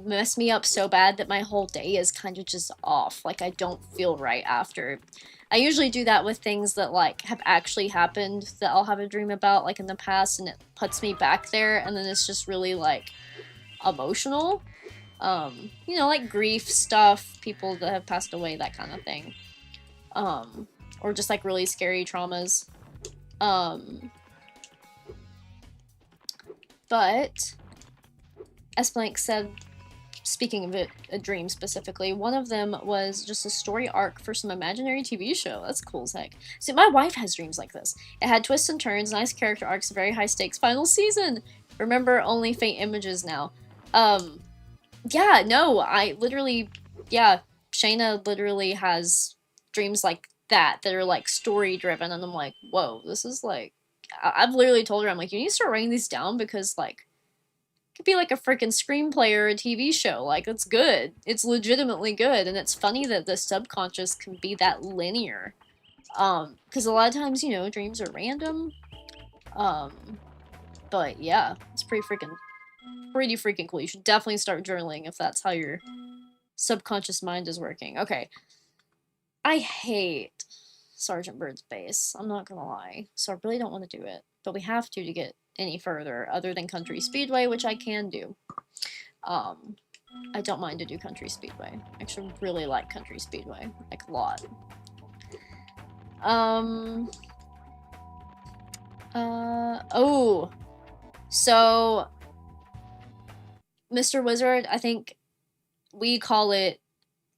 mess me up so bad that my whole day is kind of just off. Like, I don't feel right after. I usually do that with things that, like, have actually happened that I'll have a dream about, like, in the past, and it puts me back there, and then it's just really, like, emotional. You know, like grief stuff, people that have passed away, that kind of thing. Or just, like, really scary traumas. But, S. Blank said, speaking of it, a dream specifically, one of them was just a story arc for some imaginary TV show. That's cool as heck. See, my wife has dreams like this. It had twists and turns, nice character arcs, a very high stakes final season. Remember, only faint images now. Yeah, no, I literally, yeah, Shayna literally has dreams like that are, like, story-driven, and I'm like, whoa, this is, like, I've literally told her, I'm like, you need to start writing these down, because, like, it could be, like, a freaking screenplay or a TV show, like, it's good. It's legitimately good, and it's funny that the subconscious can be that linear, because a lot of times, you know, dreams are random, but yeah, it's pretty freaking cool. You should definitely start journaling if that's how your subconscious mind is working. Okay. I hate Sergeant Bird's base. I'm not gonna lie. So I really don't want to do it. But we have to get any further other than Country Speedway, which I can do. I don't mind to do Country Speedway. I actually really like Country Speedway, like a lot. Oh, so Mr. Wizard, I think we call it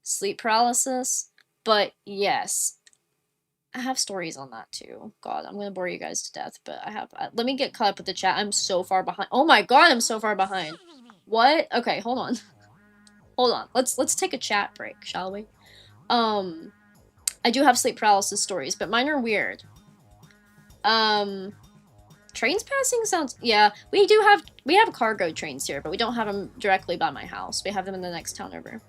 sleep paralysis, but yes, I have stories on that too. God, I'm gonna bore you guys to death, but I have. Let me get caught up with the chat. I'm so far behind. Oh my god, I'm so far behind. What? Okay, hold on. Hold on. Let's take a chat break, shall we? I do have sleep paralysis stories, but mine are weird. Trains passing sounds. Yeah, we have cargo trains here, but we don't have them directly by my house. We have them in the next town over.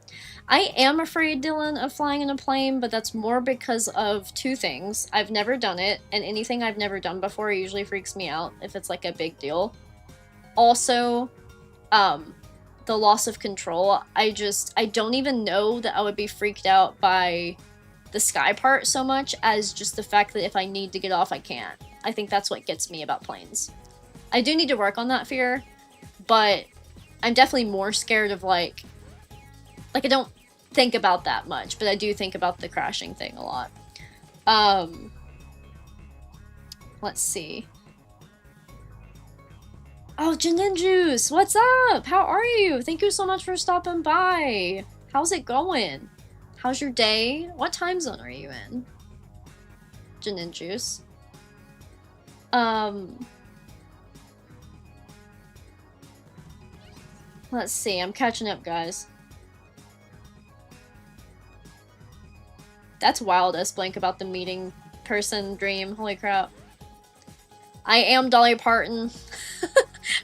I am afraid, Dylan, of flying in a plane, but that's more because of two things. I've never done it, and anything I've never done before usually freaks me out if it's like a big deal. Also, the loss of control. I don't even know that I would be freaked out by the sky part so much as just the fact that if I need to get off, I can't. I think that's what gets me about planes. I do need to work on that fear, but I'm definitely more scared of like I don't think about that much, but I do think about the crashing thing a lot. Let's see. Oh, Jinin Juice, what's up? How are you? Thank you so much for stopping by. How's it going? How's your day? What time zone are you in? Jinin Juice. Let's see, I'm catching up, guys. That's wild, S-Blank, about the meeting person dream. Holy crap. I am Dolly Parton.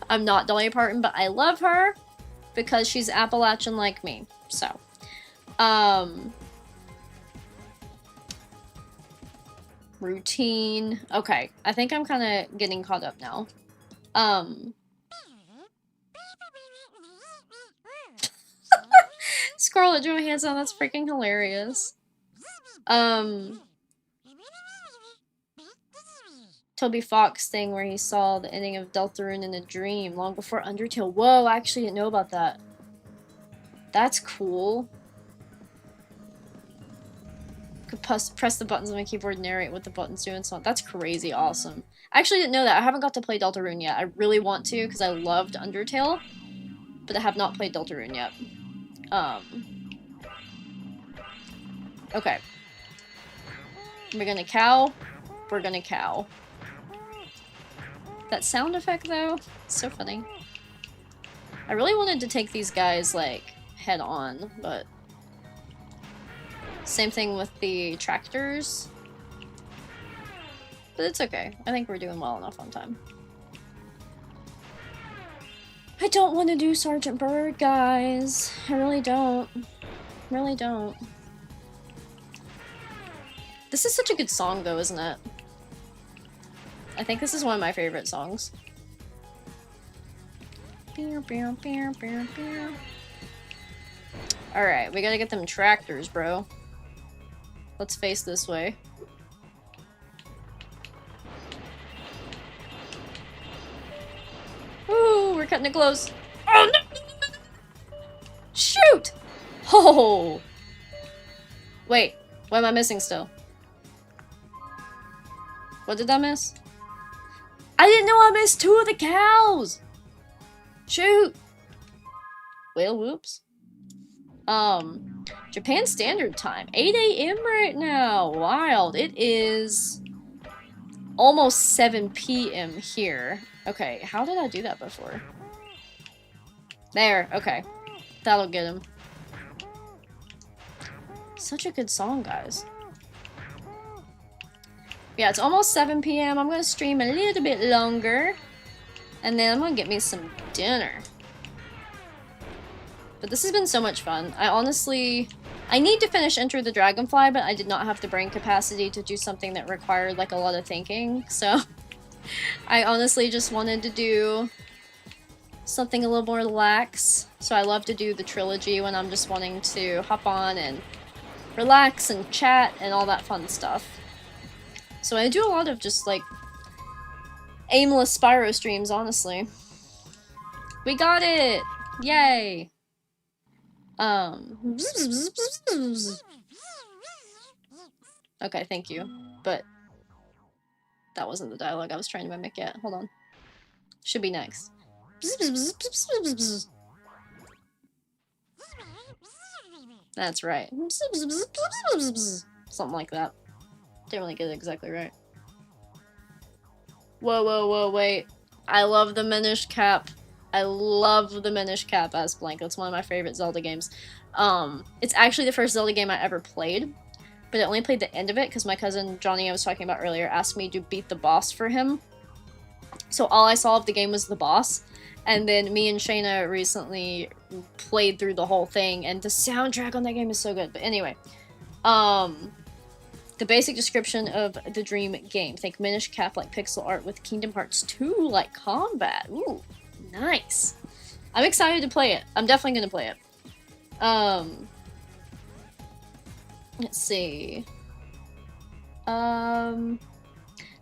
I'm not Dolly Parton, but I love her because she's Appalachian like me. So, routine. Okay, I think I'm kind of getting caught up now. Scarlett Johansson, that's freaking hilarious. Toby Fox thing where he saw the ending of Deltarune in a dream long before Undertale. Whoa, I actually didn't know about that. That's cool. Could press the buttons on my keyboard and narrate what the buttons do and so on. That's crazy awesome. I actually didn't know that. I haven't got to play Deltarune yet. I really want to because I loved Undertale, but I have not played Deltarune yet. Okay. We're gonna cow. We're gonna cow. That sound effect, though, it's so funny. I really wanted to take these guys, like, head on, but... Same thing with the tractors. But it's okay. I think we're doing well enough on time. I don't want to do Sergeant Bird, guys. I really don't. Really don't. This is such a good song, though, isn't it? I think this is one of my favorite songs. Alright, we gotta get them tractors, bro. Let's face this way. Ooh, we're cutting it close. Oh, no! Shoot! Oh! Wait, what am I missing still? What did I miss? I didn't know I missed 2 of the cows! Shoot! Well, whoops. Japan Standard Time. 8 a.m. right now. Wild. It is almost 7 p.m. here. Okay, how did I do that before? There, okay. That'll get him. Such a good song, guys. Yeah, it's almost 7 p.m. I'm gonna stream a little bit longer. And then I'm gonna get me some dinner. But this has been so much fun. I need to finish Enter the Dragonfly, but I did not have the brain capacity to do something that required, like, a lot of thinking. So, I honestly just wanted to do something a little more relaxed. So I love to do the trilogy when I'm just wanting to hop on and relax and chat and all that fun stuff. So I do a lot of just, like, aimless Spyro streams, honestly. We got it! Yay! Okay, thank you. But that wasn't the dialogue I was trying to mimic yet. Hold on. Should be next. That's right. Something like that. Didn't really get it exactly right. Whoa, whoa, whoa, wait. I love the Minish Cap. I love the Minish Cap as Blank. It's one of my favorite Zelda games. It's actually the first Zelda game I ever played, but I only played the end of it because my cousin Johnny I was talking about earlier asked me to beat the boss for him. So all I saw of the game was the boss, and then me and Shayna recently played through the whole thing, and the soundtrack on that game is so good. But anyway, the basic description of the Dream game. Think Minish Cap like pixel art with Kingdom Hearts 2 like combat. Ooh, nice. I'm excited to play it. I'm definitely gonna play it. Let's see.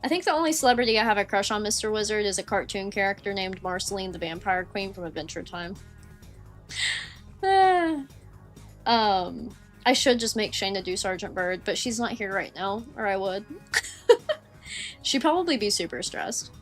I think the only celebrity I have a crush on, Mr. Wizard, is a cartoon character named Marceline the Vampire Queen from Adventure Time. I should just make Shayna do Sergeant Bird, but she's not here right now, or I would. She'd probably be super stressed.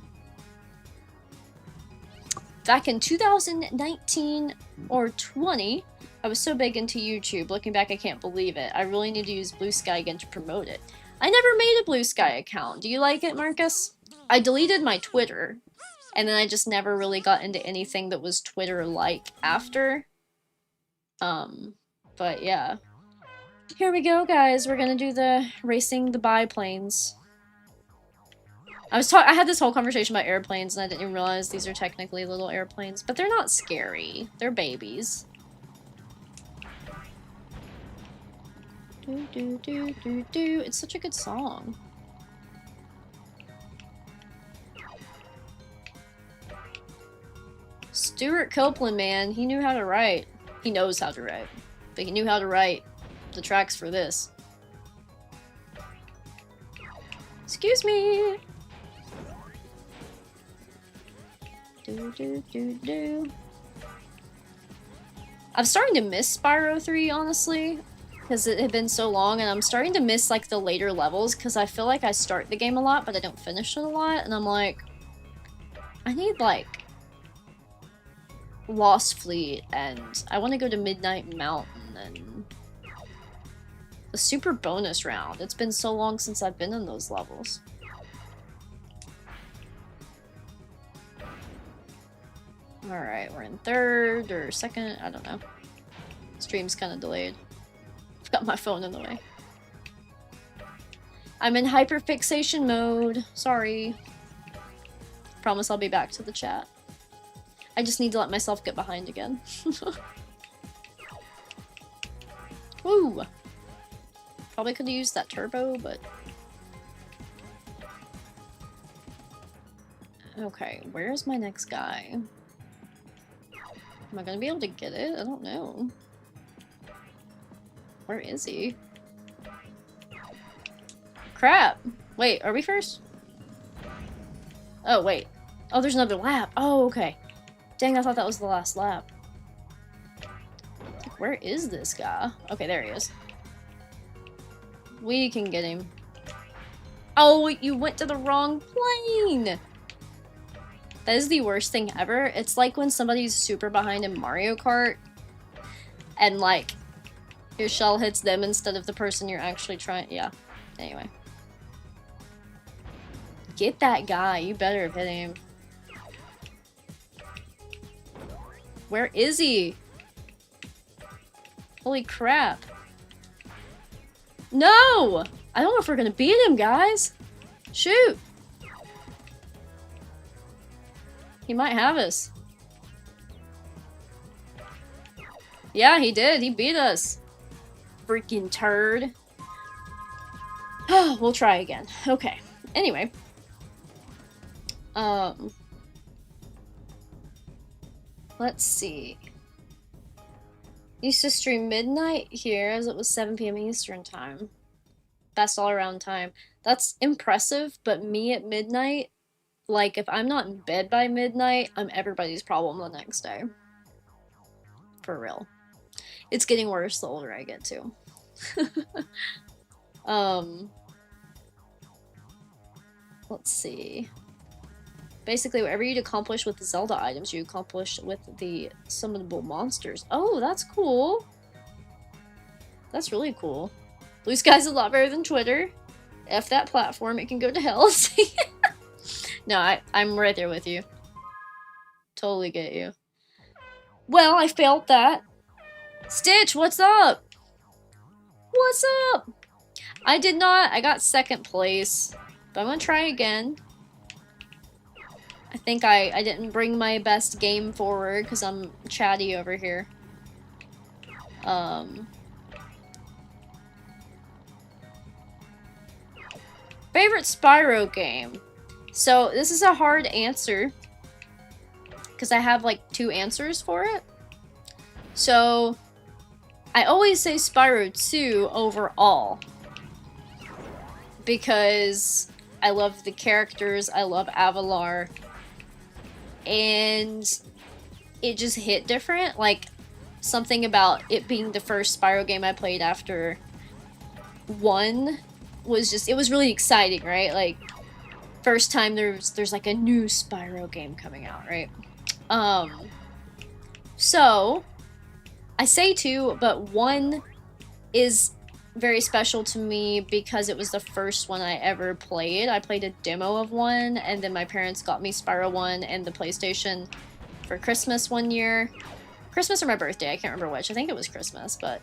Back in 2019 or 20, I was so big into YouTube. Looking back, I can't believe it. I really need to use Blue Sky again to promote it. I never made a Blue Sky account. Do you like it, Marcus? I deleted my Twitter, and then I just never really got into anything that was Twitter-like after. But yeah. Here we go, guys. We're gonna do the racing the biplanes. I had this whole conversation about airplanes, and I didn't even realize these are technically little airplanes, but they're not scary. They're babies. Do do do do do. It's such a good song. Stuart Copeland, man, he knew how to write. He knows how to write, but he knew how to write the tracks for this. Excuse me. Do do do do. I'm starting to miss Spyro 3, honestly, because it had been so long, and I'm starting to miss like the later levels because I feel like I start the game a lot, but I don't finish it a lot, and I'm like, I need like Lost Fleet, and I want to go to Midnight Mountain and the super bonus round. It's been so long since I've been in those levels. Alright, we're in third or second, I don't know. Stream's kind of delayed. I've got my phone in the way. I'm in hyperfixation mode. Sorry. Promise I'll be back to the chat. I just need to let myself get behind again. Woo! Probably could have used that turbo, but... Okay, where's my next guy? Am I gonna be able to get it? I don't know. Where is he? Crap! Wait, are we first? Oh, wait. Oh, there's another lap. Oh, okay. Dang, I thought that was the last lap. Where is this guy? Okay, there he is. We can get him. Oh, you went to the wrong plane! That is the worst thing ever. It's like when somebody's super behind in Mario Kart and like your shell hits them instead of the person you're actually trying. Yeah. Anyway. Get that guy. You better have hit him. Where is he? Holy crap. No! I don't know if we're gonna beat him, guys. Shoot. He might have us. Yeah, he did. He beat us. Freaking turd. We'll try again. Okay. Anyway. Let's see. Used to stream midnight here as it was 7 p.m. Eastern time. Best all around time. That's impressive, but me at midnight like, if I'm not in bed by midnight, I'm everybody's problem the next day. For real. It's getting worse the older I get too. Let's see. Basically, whatever you'd accomplish with the Zelda items, you accomplish with the summonable monsters. Oh, that's cool. That's really cool. Blue Sky's a lot better than Twitter. F that platform, it can go to hell. No, I'm right there with you. Totally get you. Well, I failed that. Stitch, what's up? What's up? I did not. I got second place. But I'm gonna try again. I think I didn't bring my best game forward because I'm chatty over here. Favorite Spyro game? So this is a hard answer because I have like 2 answers for it. So I always say Spyro 2 overall because I love the characters, I love Avalar, and it just hit different. Like, something about it being the first Spyro game I played after 1 was just, it was really exciting, right? Like, first time there's like a new Spyro game coming out, right? So I say 2, but 1 is very special to me because it was the first one I ever played. I played a demo of 1, and then my parents got me Spyro 1 and the PlayStation for Christmas one year. Christmas or my birthday, I can't remember which. I think it was Christmas, but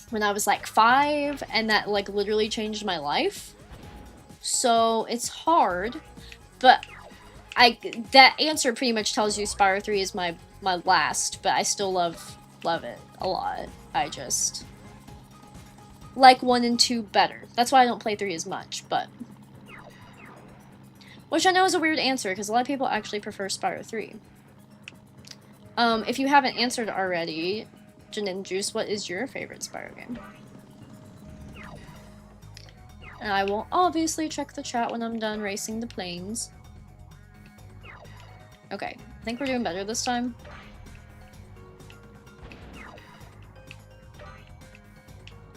when I was like 5, and that like literally changed my life. So it's hard, but that answer pretty much tells you Spyro 3 is my last, but I still love it a lot. I just like 1 and 2 better. That's why I don't play 3 as much, but which I know is a weird answer because a lot of people actually prefer Spyro 3. If you haven't answered already, Janin Juice, what is your favorite Spyro game? And I will obviously check the chat when I'm done racing the planes. Okay, I think we're doing better this time.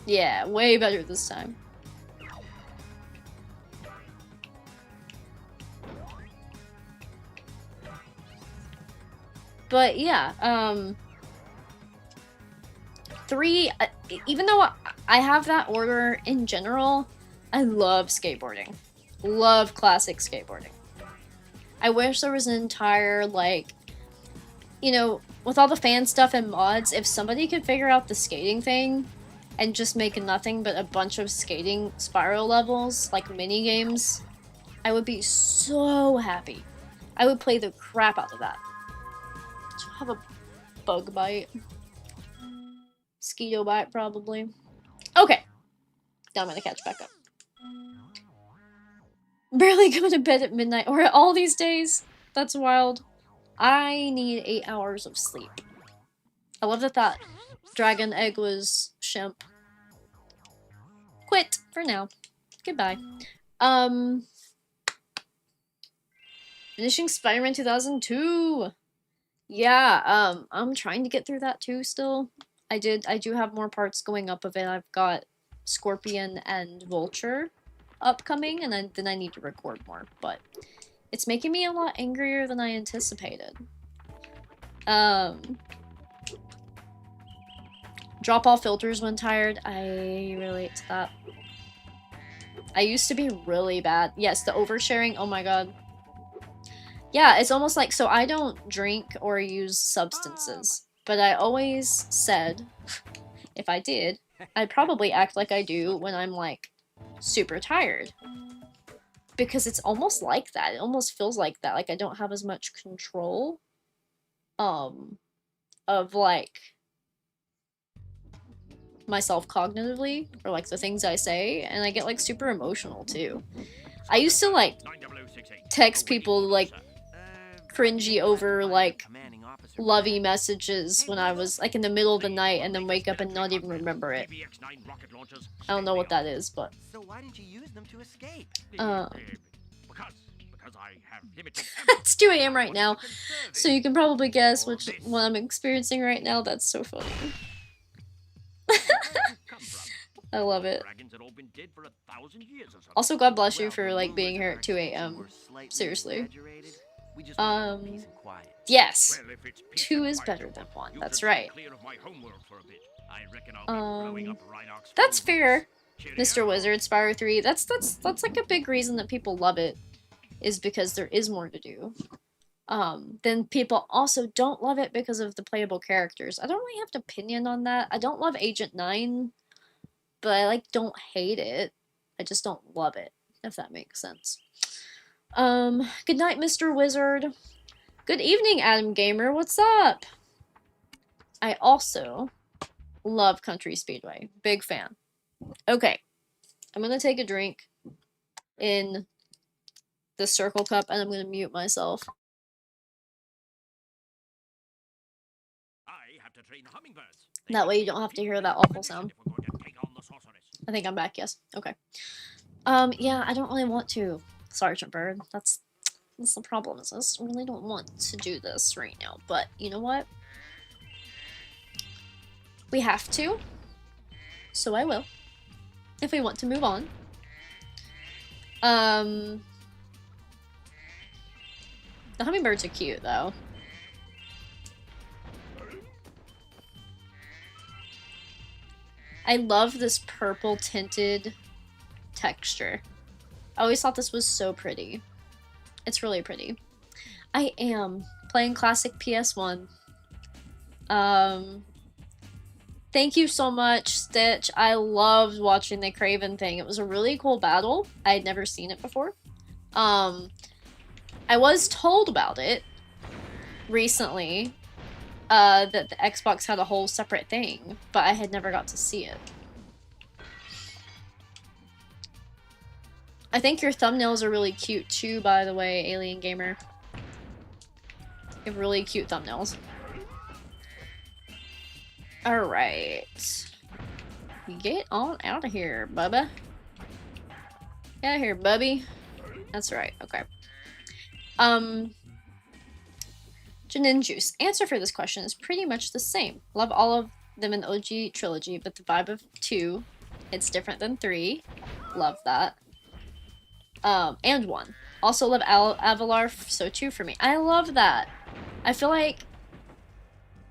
Yeah, way better this time. But yeah, 3, even though I have that order in general, I love skateboarding. Love classic skateboarding. I wish there was an entire, like, you know, with all the fan stuff and mods, if somebody could figure out the skating thing and just make nothing but a bunch of skating Spyro levels, like mini games, I would be so happy. I would play the crap out of that. Do I have a bug bite? Mosquito bite, probably. Okay. Now I'm gonna catch back up. Barely go to bed at midnight or all these days. That's wild. I need 8 hours of sleep. I love that dragon egg was shimp. Quit for now. Goodbye. Finishing Spider-Man 2002. Yeah, I'm trying to get through that too still. I do have more parts going up of it. I've got Scorpion and Vulture upcoming, and then I need to record more, but it's making me a lot angrier than I anticipated. Drop all filters when tired. I relate to that. I used to be really bad. Yes, the oversharing, oh my god. Yeah, it's almost like, so I don't drink or use substances, but I always said, if I did, I'd probably act like I do when I'm like super tired. Because it's almost like that. It almost feels like that. Like I don't have as much control of like myself cognitively or like the things I say, and I get like super emotional too. I used to like text people like cringy over like lovey messages when I was like in the middle of the night and then wake up and not even remember it. I don't know what that is, but So why didn't you use them to escape? Because I have limited It's 2 a.m. right now, so you can probably guess what I'm experiencing right now. That's so funny. I love it. Also, God bless you for like being here at 2 a.m. Seriously. Yes. 2 is better than 1. That's right. That's fair. Mr. Wizard, Spyro 3. That's like a big reason that people love it, is because there is more to do. Then people also don't love it because of the playable characters. I don't really have an opinion on that. I don't love Agent 9, but I like don't hate it. I just don't love it, if that makes sense. Good night, Mr. Wizard. Good evening, Adam Gamer. What's up? I also love Country Speedway. Big fan. Okay. I'm gonna take a drink in the circle cup and I'm gonna mute myself. That way you don't have to hear that awful sound. I think I'm back, yes. Okay. Yeah, I don't really want to, Sergeant Bird. That's the problem, is I really don't want to do this right now. But you know what? We have to. So I will. If we want to move on. The hummingbirds are cute, though. I love this purple tinted texture. I always thought this was so pretty. It's really pretty. I am playing classic PS1. Thank you so much, Stitch. I loved watching the Craven thing. It was a really cool battle. I had never seen it before. I was told about it recently, that the Xbox had a whole separate thing, but I had never got to see it. I think your thumbnails are really cute too, by the way, Alien Gamer. You have really cute thumbnails. Alright. Get on out of here, Bubba. Get out of here, Bubby. That's right, okay. Janin Juice. Answer for this question is pretty much the same. Love all of them in OG trilogy, but the vibe of 2, it's different than 3. Love that. And 1. Also love Avalar, so 2 for me. I love that. I feel like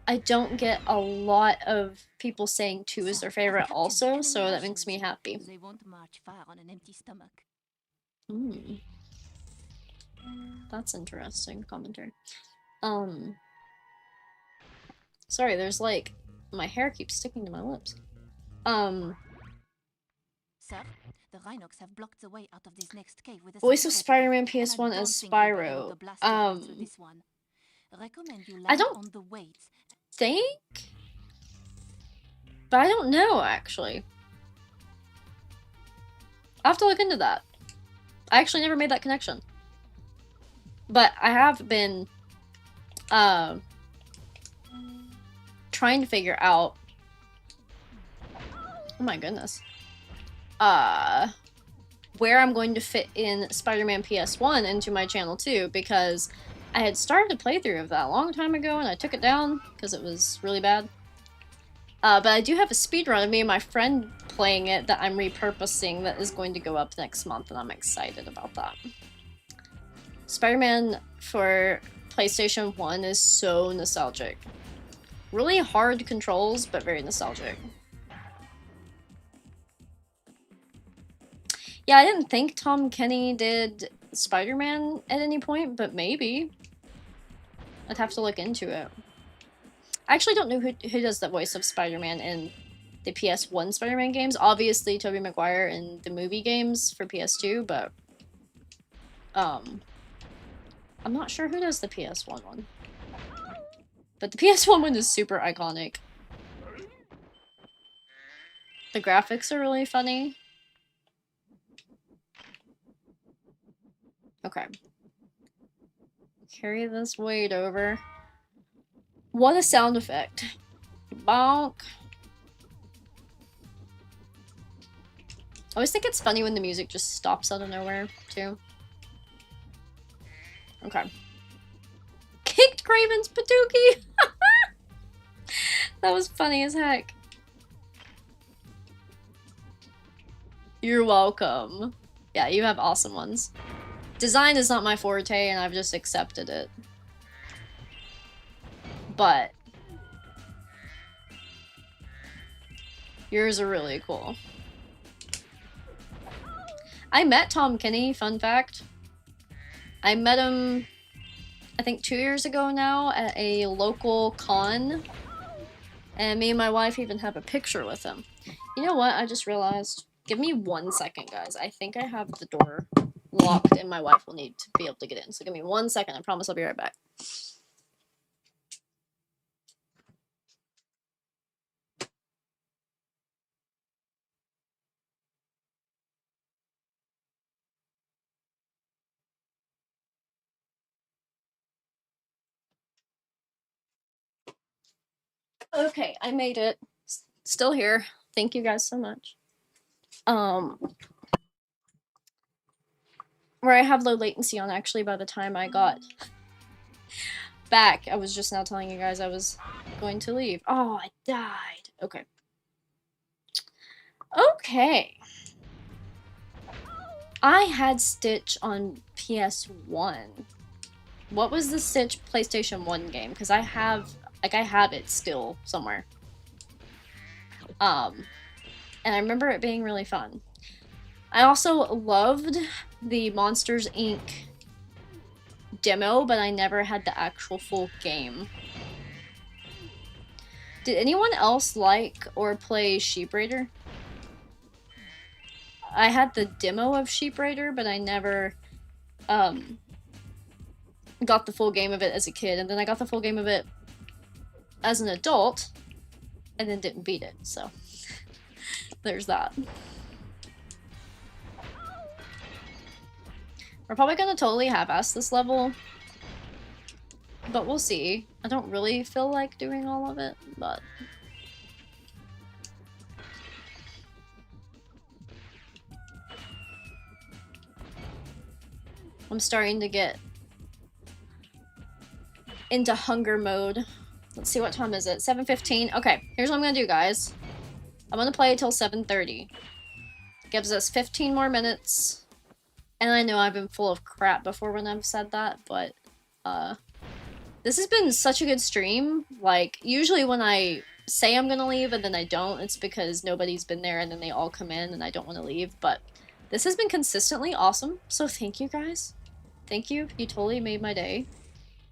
I don't get a lot of people saying 2 is their favorite also, so that makes me happy. They won't march far on an empty stomach. That's interesting commentary. Sorry, there's like, my hair keeps sticking to my lips. Sir, the Rhinox have blocked the way out of this next cave with a Voice of security Spider-Man gate, and PS1 I as don't think you'll be able Spyro. to blast your way through this one. Recommend you land on the weights. Think? But I don't know, actually. I'll have to look into that. I actually never made that connection. But I have been trying to figure out, oh my goodness, where I'm going to fit in Spider-Man PS1 into my channel too, because I had started a playthrough of that a long time ago and I took it down because it was really bad. But I do have a speedrun of me and my friend playing it that I'm repurposing that is going to go up next month, and I'm excited about that. Spider-Man for PlayStation 1 is so nostalgic. Really hard controls, but very nostalgic. Yeah, I didn't think Tom Kenny did Spider-Man at any point, but maybe. I'd have to look into it. I actually don't know who does the voice of Spider-Man in the PS1 Spider-Man games. Obviously, Tobey Maguire in the movie games for PS2, but I'm not sure who does the PS1 one. But the PS1 one is super iconic. The graphics are really funny. Okay. Carry this weight over. What a sound effect. Bonk. I always think it's funny when the music just stops out of nowhere, too. Okay. Kicked Craven's Patuki! That was funny as heck. You're welcome. Yeah, you have awesome ones. Design is not my forte, and I've just accepted it. But yours are really cool. I met Tom Kinney, fun fact. I met him, I think 2 years ago now, at a local con. And me and my wife even have a picture with him. You know what? I just realized. Give me 1 second, guys. I think I have the door locked and my wife will need to be able to get in. So give me 1 second. I promise I'll be right back. Okay, I made it. Still here. Thank you guys so much. Where I have low latency on, actually, by the time I got back, I was just now telling you guys I was going to leave. Oh, I died. Okay. Okay. I had Stitch on PS1. What was the Stitch PlayStation 1 game? Because I have it still somewhere. And I remember it being really fun. I also loved the Monsters, Inc. demo, but I never had the actual full game. Did anyone else like or play Sheep Raider? I had the demo of Sheep Raider, but I never got the full game of it as a kid, and then I got the full game of it as an adult, and then didn't beat it, so there's that. We're probably gonna totally half-ass this level, but we'll see. I don't really feel like doing all of it, but... I'm starting to get into hunger mode. Let's see, what time is it? 7:15. Okay, here's what I'm gonna do, guys. I'm gonna play till 7:30. Gives us 15 more minutes. And I know I've been full of crap before when I've said that, but this has been such a good stream. Like, usually when I say I'm gonna leave and then I don't, it's because nobody's been there and then they all come in and I don't want to leave, but this has been consistently awesome, so thank you guys. Thank you. You totally made my day.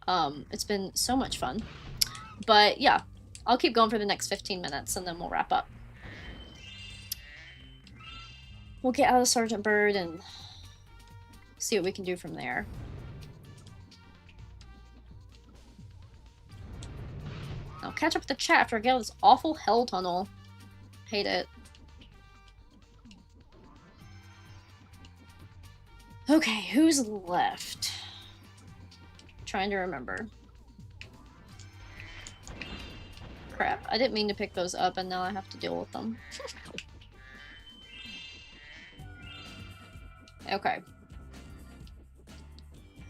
It's been so much fun. But yeah, I'll keep going for the next 15 minutes and then we'll wrap up. We'll get out of Sergeant Bird and see what we can do from there. I'll catch up with the chat after I get out of this awful hell tunnel. Hate it. Okay, who's left? Trying to remember. Crap, I didn't mean to pick those up and now I have to deal with them. Okay.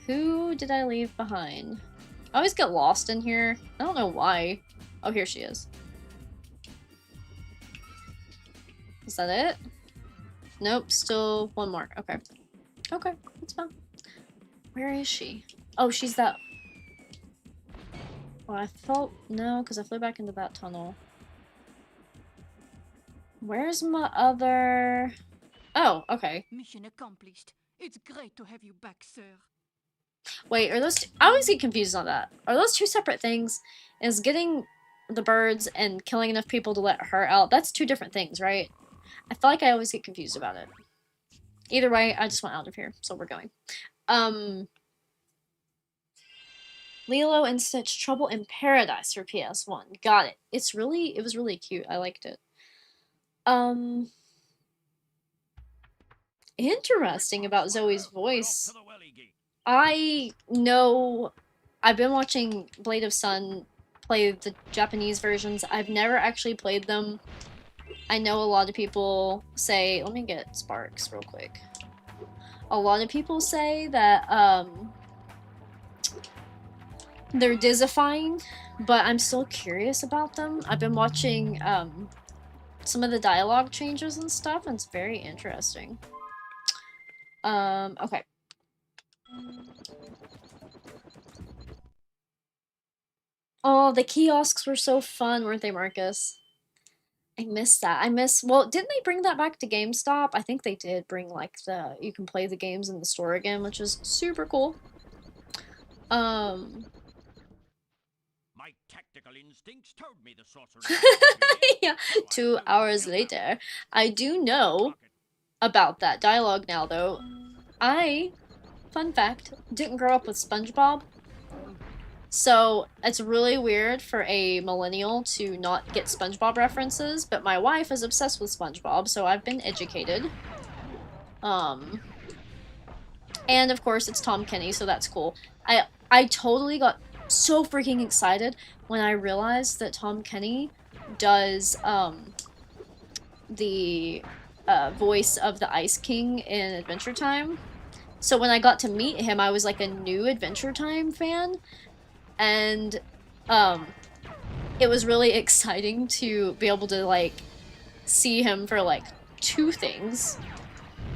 Who did I leave behind? I always get lost in here. I don't know why. Oh, here she is. Is that it? Nope, still one more. Okay. Okay, that's fine. Where is she? Oh, she's that... Oh, I felt... No, because I flew back into that tunnel. Where's my other... Oh, okay. Mission accomplished. It's great to have you back, sir. Wait, are those... I always get confused on that. Are those two separate things? Is getting the birds and killing enough people to let her out? That's two different things, right? I feel like I always get confused about it. Either way, I just went out of here, so we're going. Lilo and Stitch Trouble in Paradise for PS1. Got it. It was really cute. I liked it. Interesting about Zoe's voice. I know I've been watching Blade of Sun play the Japanese versions. I've never actually played them. I know a lot of people say, let me get Sparks real quick. A lot of people say that They're disifying, but I'm still curious about them. I've been watching some of the dialogue changes and stuff, and it's very interesting. Okay. Oh, the kiosks were so fun, weren't they, Marcus? I miss that. Well, didn't they bring that back to GameStop? I think they did bring, like, you can play the games in the store again, which is super cool. My tactical instincts told me the sorcerer. Yeah, 2 hours later. I do know about that dialogue now, though. Fun fact, didn't grow up with SpongeBob. So it's really weird for a millennial to not get SpongeBob references, but my wife is obsessed with SpongeBob, so I've been educated. And of course it's Tom Kenny, so that's cool. I totally got so freaking excited when I realized that Tom Kenny does the voice of the Ice King in Adventure Time. So when I got to meet him, I was like a new Adventure Time fan. And it was really exciting to be able to, like, see him for, like, 2 things.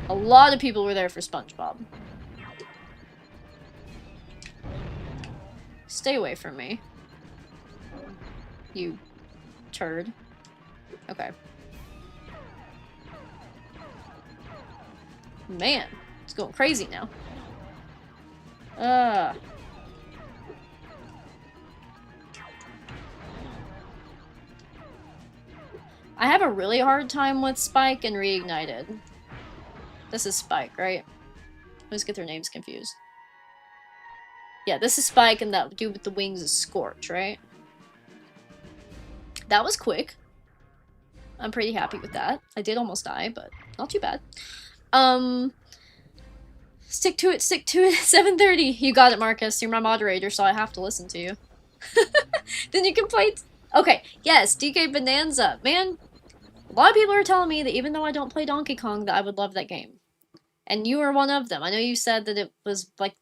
A lot of people were there for SpongeBob. Stay away from me. You turd. Okay. Man, it's going crazy now. I have a really hard time with Spike and Reignited. This is Spike, right? I always get their names confused. Yeah, this is Spike, and that dude with the wings is Scorch, right? That was quick. I'm pretty happy with that. I did almost die, but not too bad. Stick to it, 7:30. You got it, Marcus. You're my moderator, so I have to listen to you. Then you can play... Okay, yes, DK Bonanza. Man, a lot of people are telling me that even though I don't play Donkey Kong, that I would love that game. And you are one of them. I know you said that it was, like,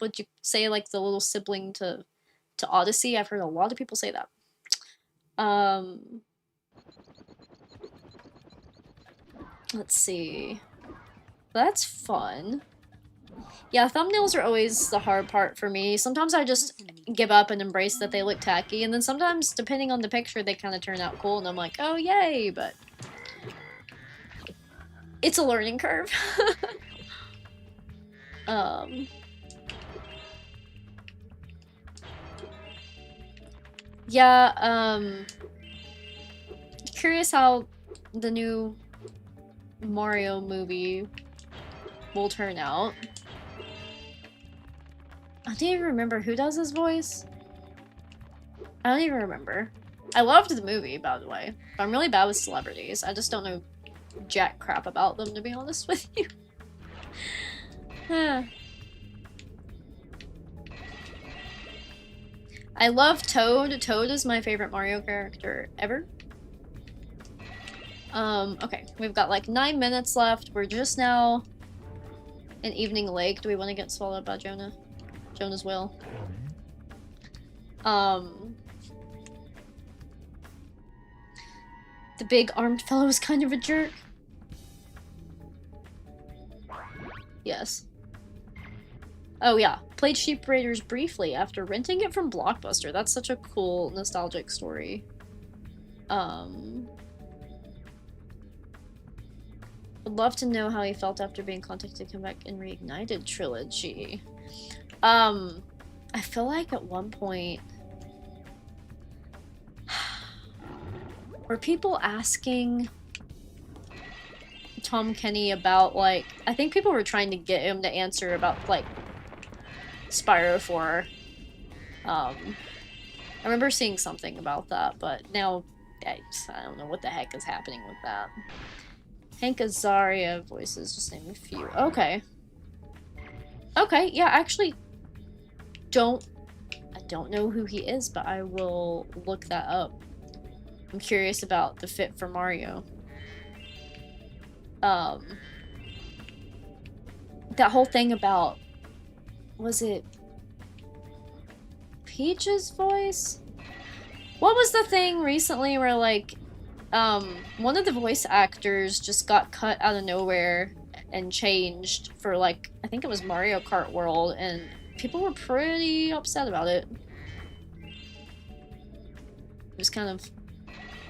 would you say, like, the little sibling to Odyssey? I've heard a lot of people say that. Let's see. That's fun. Yeah, thumbnails are always the hard part for me. Sometimes I just give up and embrace that they look tacky, and then sometimes, depending on the picture, they kind of turn out cool, and I'm like, oh, yay, but... It's a learning curve. Yeah, curious how the new Mario movie will turn out. I don't even remember who does his voice. I don't even remember. I loved the movie, by the way. But I'm really bad with celebrities. I just don't know jack crap about them, to be honest with you. I love Toad. Toad is my favorite Mario character ever. Okay, we've got like 9 minutes left. We're just now in Evening Lake. Do we want to get swallowed by Jonah? Jonah's will. The big armed fellow is kind of a jerk. Yes. Oh yeah, played Sheep Raiders briefly after renting it from Blockbuster. That's such a cool, nostalgic story. Would love to know how he felt after being contacted to come back in Reignited trilogy. I feel like at one point... were people asking Tom Kenny about, like... I think people were trying to get him to answer about, like, Spyro 4. I remember seeing something about that, but now I don't know what the heck is happening with that. Hank Azaria voices, just name a few. Okay. Okay, yeah, actually I don't know who he is, but I will look that up. I'm curious about the fit for Mario. That whole thing about, was it Peach's voice? What was the thing recently where, like, one of the voice actors just got cut out of nowhere and changed for, like, I think it was Mario Kart World, and people were pretty upset about it. It was kind of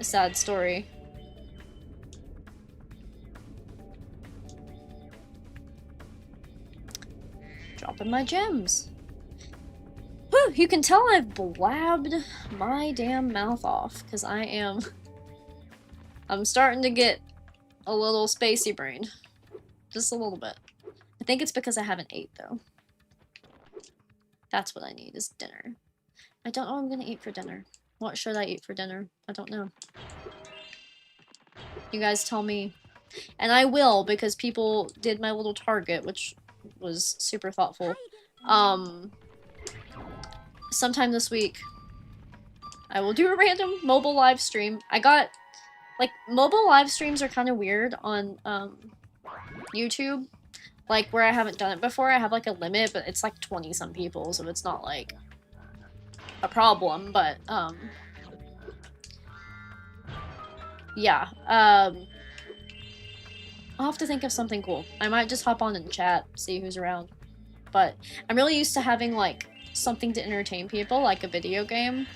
a sad story. Dropping my gems. Whew, you can tell I've blabbed my damn mouth off, because I'm starting to get a little spacey brain. Just a little bit. I think it's because I haven't ate, though. That's what I need, is dinner. I don't know what I'm gonna eat for dinner. What should I eat for dinner? I don't know. You guys tell me. And I will, because people did my little target, which was super thoughtful. Sometime this week, I will do a random mobile live stream. I got, like, mobile live streams are kind of weird on, YouTube. Like, where I haven't done it before, I have, like, a limit, but it's, like, 20-some people, so it's not, like, a problem, but, yeah, I'll have to think of something cool. I might just hop on and chat, see who's around. But I'm really used to having, like, something to entertain people, like a video game.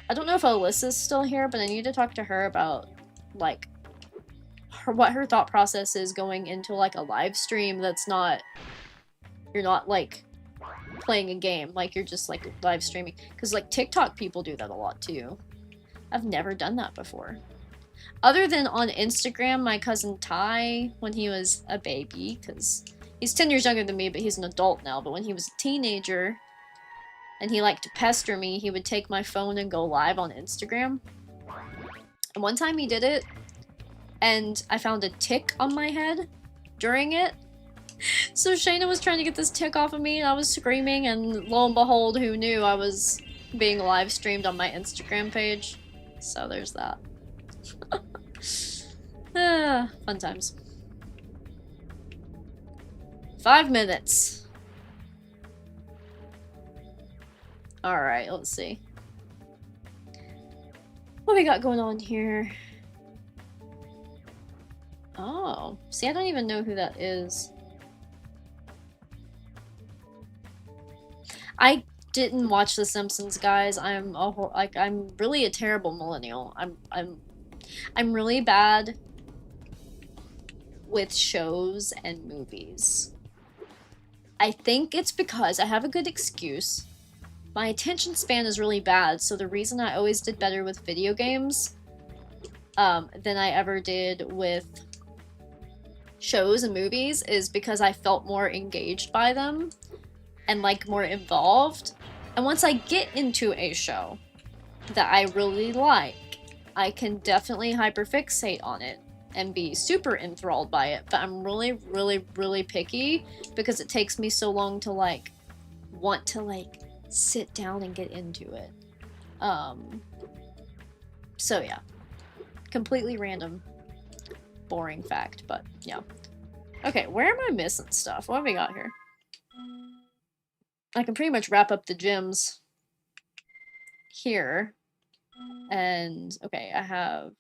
I don't know if Alyssa's still here, but I need to talk to her about, like, what her thought process is going into, like, a live stream that's not... You're not, like, playing a game. Like, you're just, like, live streaming. Because, like, TikTok people do that a lot, too. I've never done that before. Other than on Instagram, my cousin Ty, when he was a baby, because he's 10 years younger than me, but he's an adult now. But when he was a teenager, and he liked to pester me, he would take my phone and go live on Instagram. And one time he did it, and I found a tick on my head during it. So Shayna was trying to get this tick off of me, and I was screaming, and lo and behold, who knew I was being live streamed on my Instagram page. So there's that. Fun times. 5 minutes. Alright, let's see. What we got going on here? Oh, see, I don't even know who that is. I didn't watch The Simpsons, guys. I'm really a terrible millennial. I'm really bad with shows and movies. I think it's because I have a good excuse. My attention span is really bad, so the reason I always did better with video games than I ever did with shows and movies is because I felt more engaged by them and, like, more involved. And once I get into a show that I really like, I can definitely hyperfixate on it and be super enthralled by it, but I'm really, really, really picky because it takes me so long to, like, want to, like, sit down and get into it. So yeah. Completely random, boring fact, but yeah. Okay, where am I missing stuff? What have we got here? I can pretty much wrap up the gems here. And, okay, I have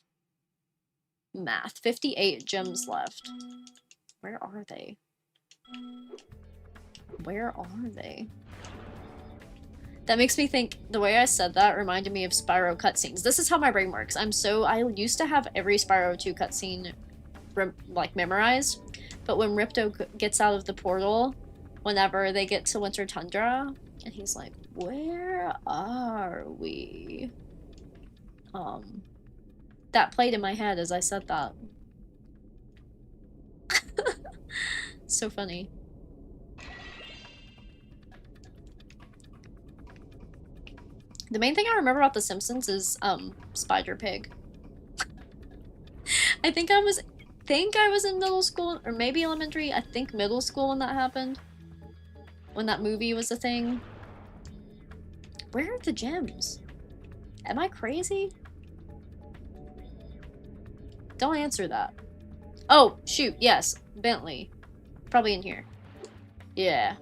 math. 58 gems left. Where are they? Where are they? That makes me think, the way I said that reminded me of Spyro cutscenes. This is how my brain works. I used to have every Spyro 2 cutscene, like, memorized. But when Ripto gets out of the portal, whenever they get to Winter Tundra, and he's like, where are we? That played in my head as I said that. So funny. The main thing I remember about The Simpsons is, Spider Pig. I think I was in middle school, or maybe elementary. I think middle school when that happened. When that movie was a thing. Where are the gems? Am I crazy? Don't answer that. Oh, shoot, yes. Bentley. Probably in here. Yeah.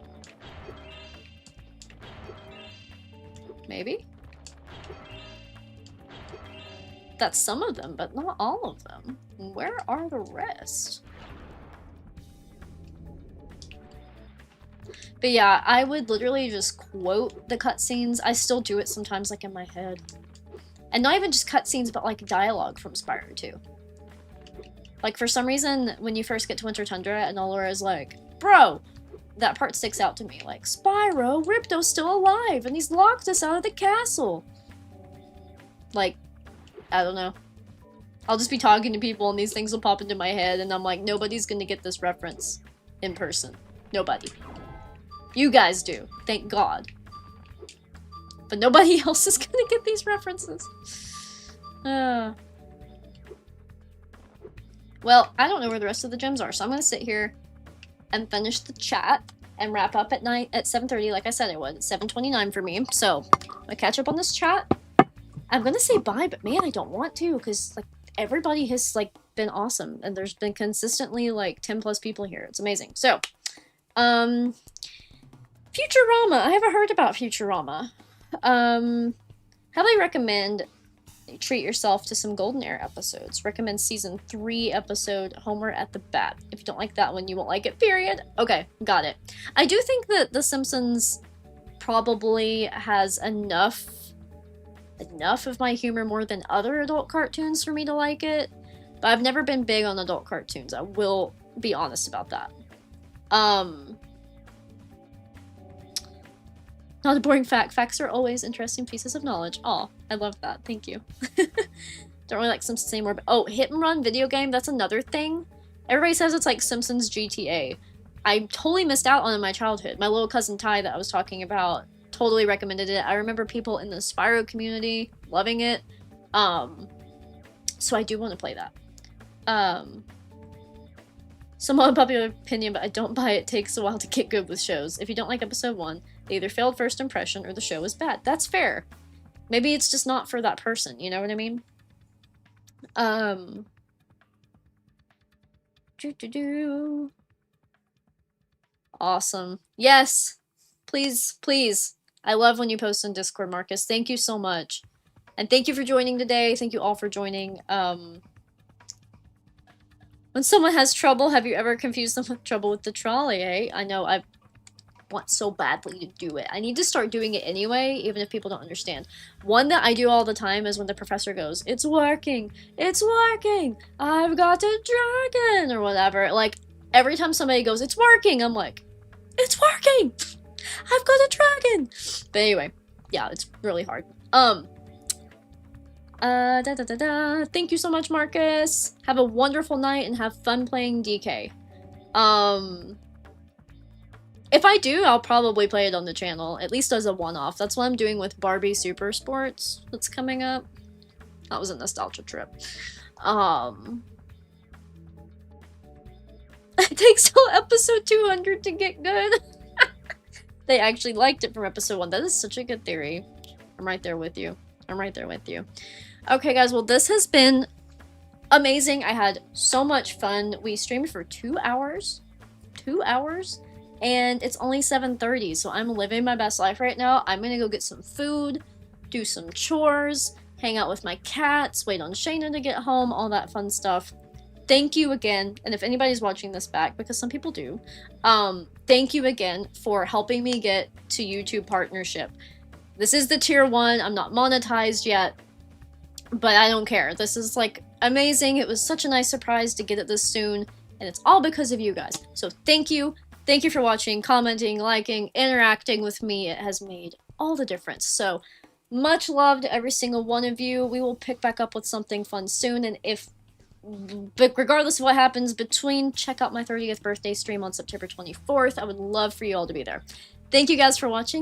Maybe? That's some of them, but not all of them. Where are the rest? But yeah, I would literally just quote the cutscenes. I still do it sometimes, like, in my head. And not even just cutscenes, but, like, dialogue from Spyro 2. Like, for some reason, when you first get to Winter Tundra and Allura is like, bro, that part sticks out to me. Like, Spyro, Ripto's still alive, and he's locked us out of the castle. Like, I don't know. I'll just be talking to people and these things will pop into my head and I'm like, nobody's gonna get this reference in person. Nobody. You guys do. Thank God. But nobody else is gonna get these references. Well, I don't know where the rest of the gems are, so I'm gonna sit here and finish the chat and wrap up at night at 7:30 like I said I would. It's 7:29 for me, so I'm gonna catch up on this chat. I'm gonna say bye, but man, I don't want to, because, like, everybody has, like, been awesome, and there's been consistently, like, 10 plus people here. It's amazing. So, Futurama. I haven't heard about Futurama. How do I recommend treat yourself to some Golden Era episodes? Recommend season 3 episode Homer at the Bat. If you don't like that one, you won't like it, period. Okay, got it. I do think that The Simpsons probably has enough of my humor more than other adult cartoons for me to like it, but I've never been big on adult cartoons. I will be honest about that. Not a boring fact. Facts are always interesting pieces of knowledge. Aw, I love that. Thank you. Don't really like Simpsons anymore, but oh, hit and run video game, that's another thing. Everybody says it's like Simpsons GTA. I totally missed out on it in my childhood. My little cousin Ty that I was talking about totally recommended it. I remember people in the Spyro community loving it. So I do want to play that. Somewhat unpopular opinion, but I don't buy it takes a while to get good with shows. If you don't like episode 1, they either failed first impression or the show is bad. That's fair. Maybe it's just not for that person, you know what I mean? Awesome. Yes! Please, please. I love when you post on Discord, Marcus. Thank you so much. And thank you for joining today. Thank you all for joining. When someone has trouble, have you ever confused them with trouble with the trolley, eh? I know, I want so badly to do it. I need to start doing it anyway, even if people don't understand. One that I do all the time is when the professor goes, it's working! It's working! I've got a dragon! Or whatever. Like, every time somebody goes, it's working! I'm like, it's working! I've got a dragon! But anyway, yeah, it's really hard. Thank you so much, Marcus. Have a wonderful night and have fun playing DK. If I do, I'll probably play it on the channel, at least as a one-off. That's what I'm doing with Barbie Super Sports that's coming up. That was a nostalgia trip. It takes till episode 200 to get good. They actually liked it from episode 1. That is such a good theory. I'm right there with you. I'm right there with you. Okay, guys, well, this has been amazing. I had so much fun. We streamed for 2 hours. 2 hours? And it's only 7:30, so I'm living my best life right now. I'm gonna go get some food, do some chores, hang out with my cats, wait on Shayna to get home, all that fun stuff. Thank you again, and if anybody's watching this back, because some people do, thank you again for helping me get to YouTube partnership. This is the tier 1, I'm not monetized yet, but I don't care. This is, like, amazing. It was such a nice surprise to get it this soon, and it's all because of you guys. So thank you. Thank you for watching, commenting, liking, interacting with me. It has made all the difference. So much love to every single one of you. We will pick back up with something fun soon, and but regardless of what happens between, check out my 30th birthday stream on September 24th. I would love for you all to be there. Thank you guys for watching.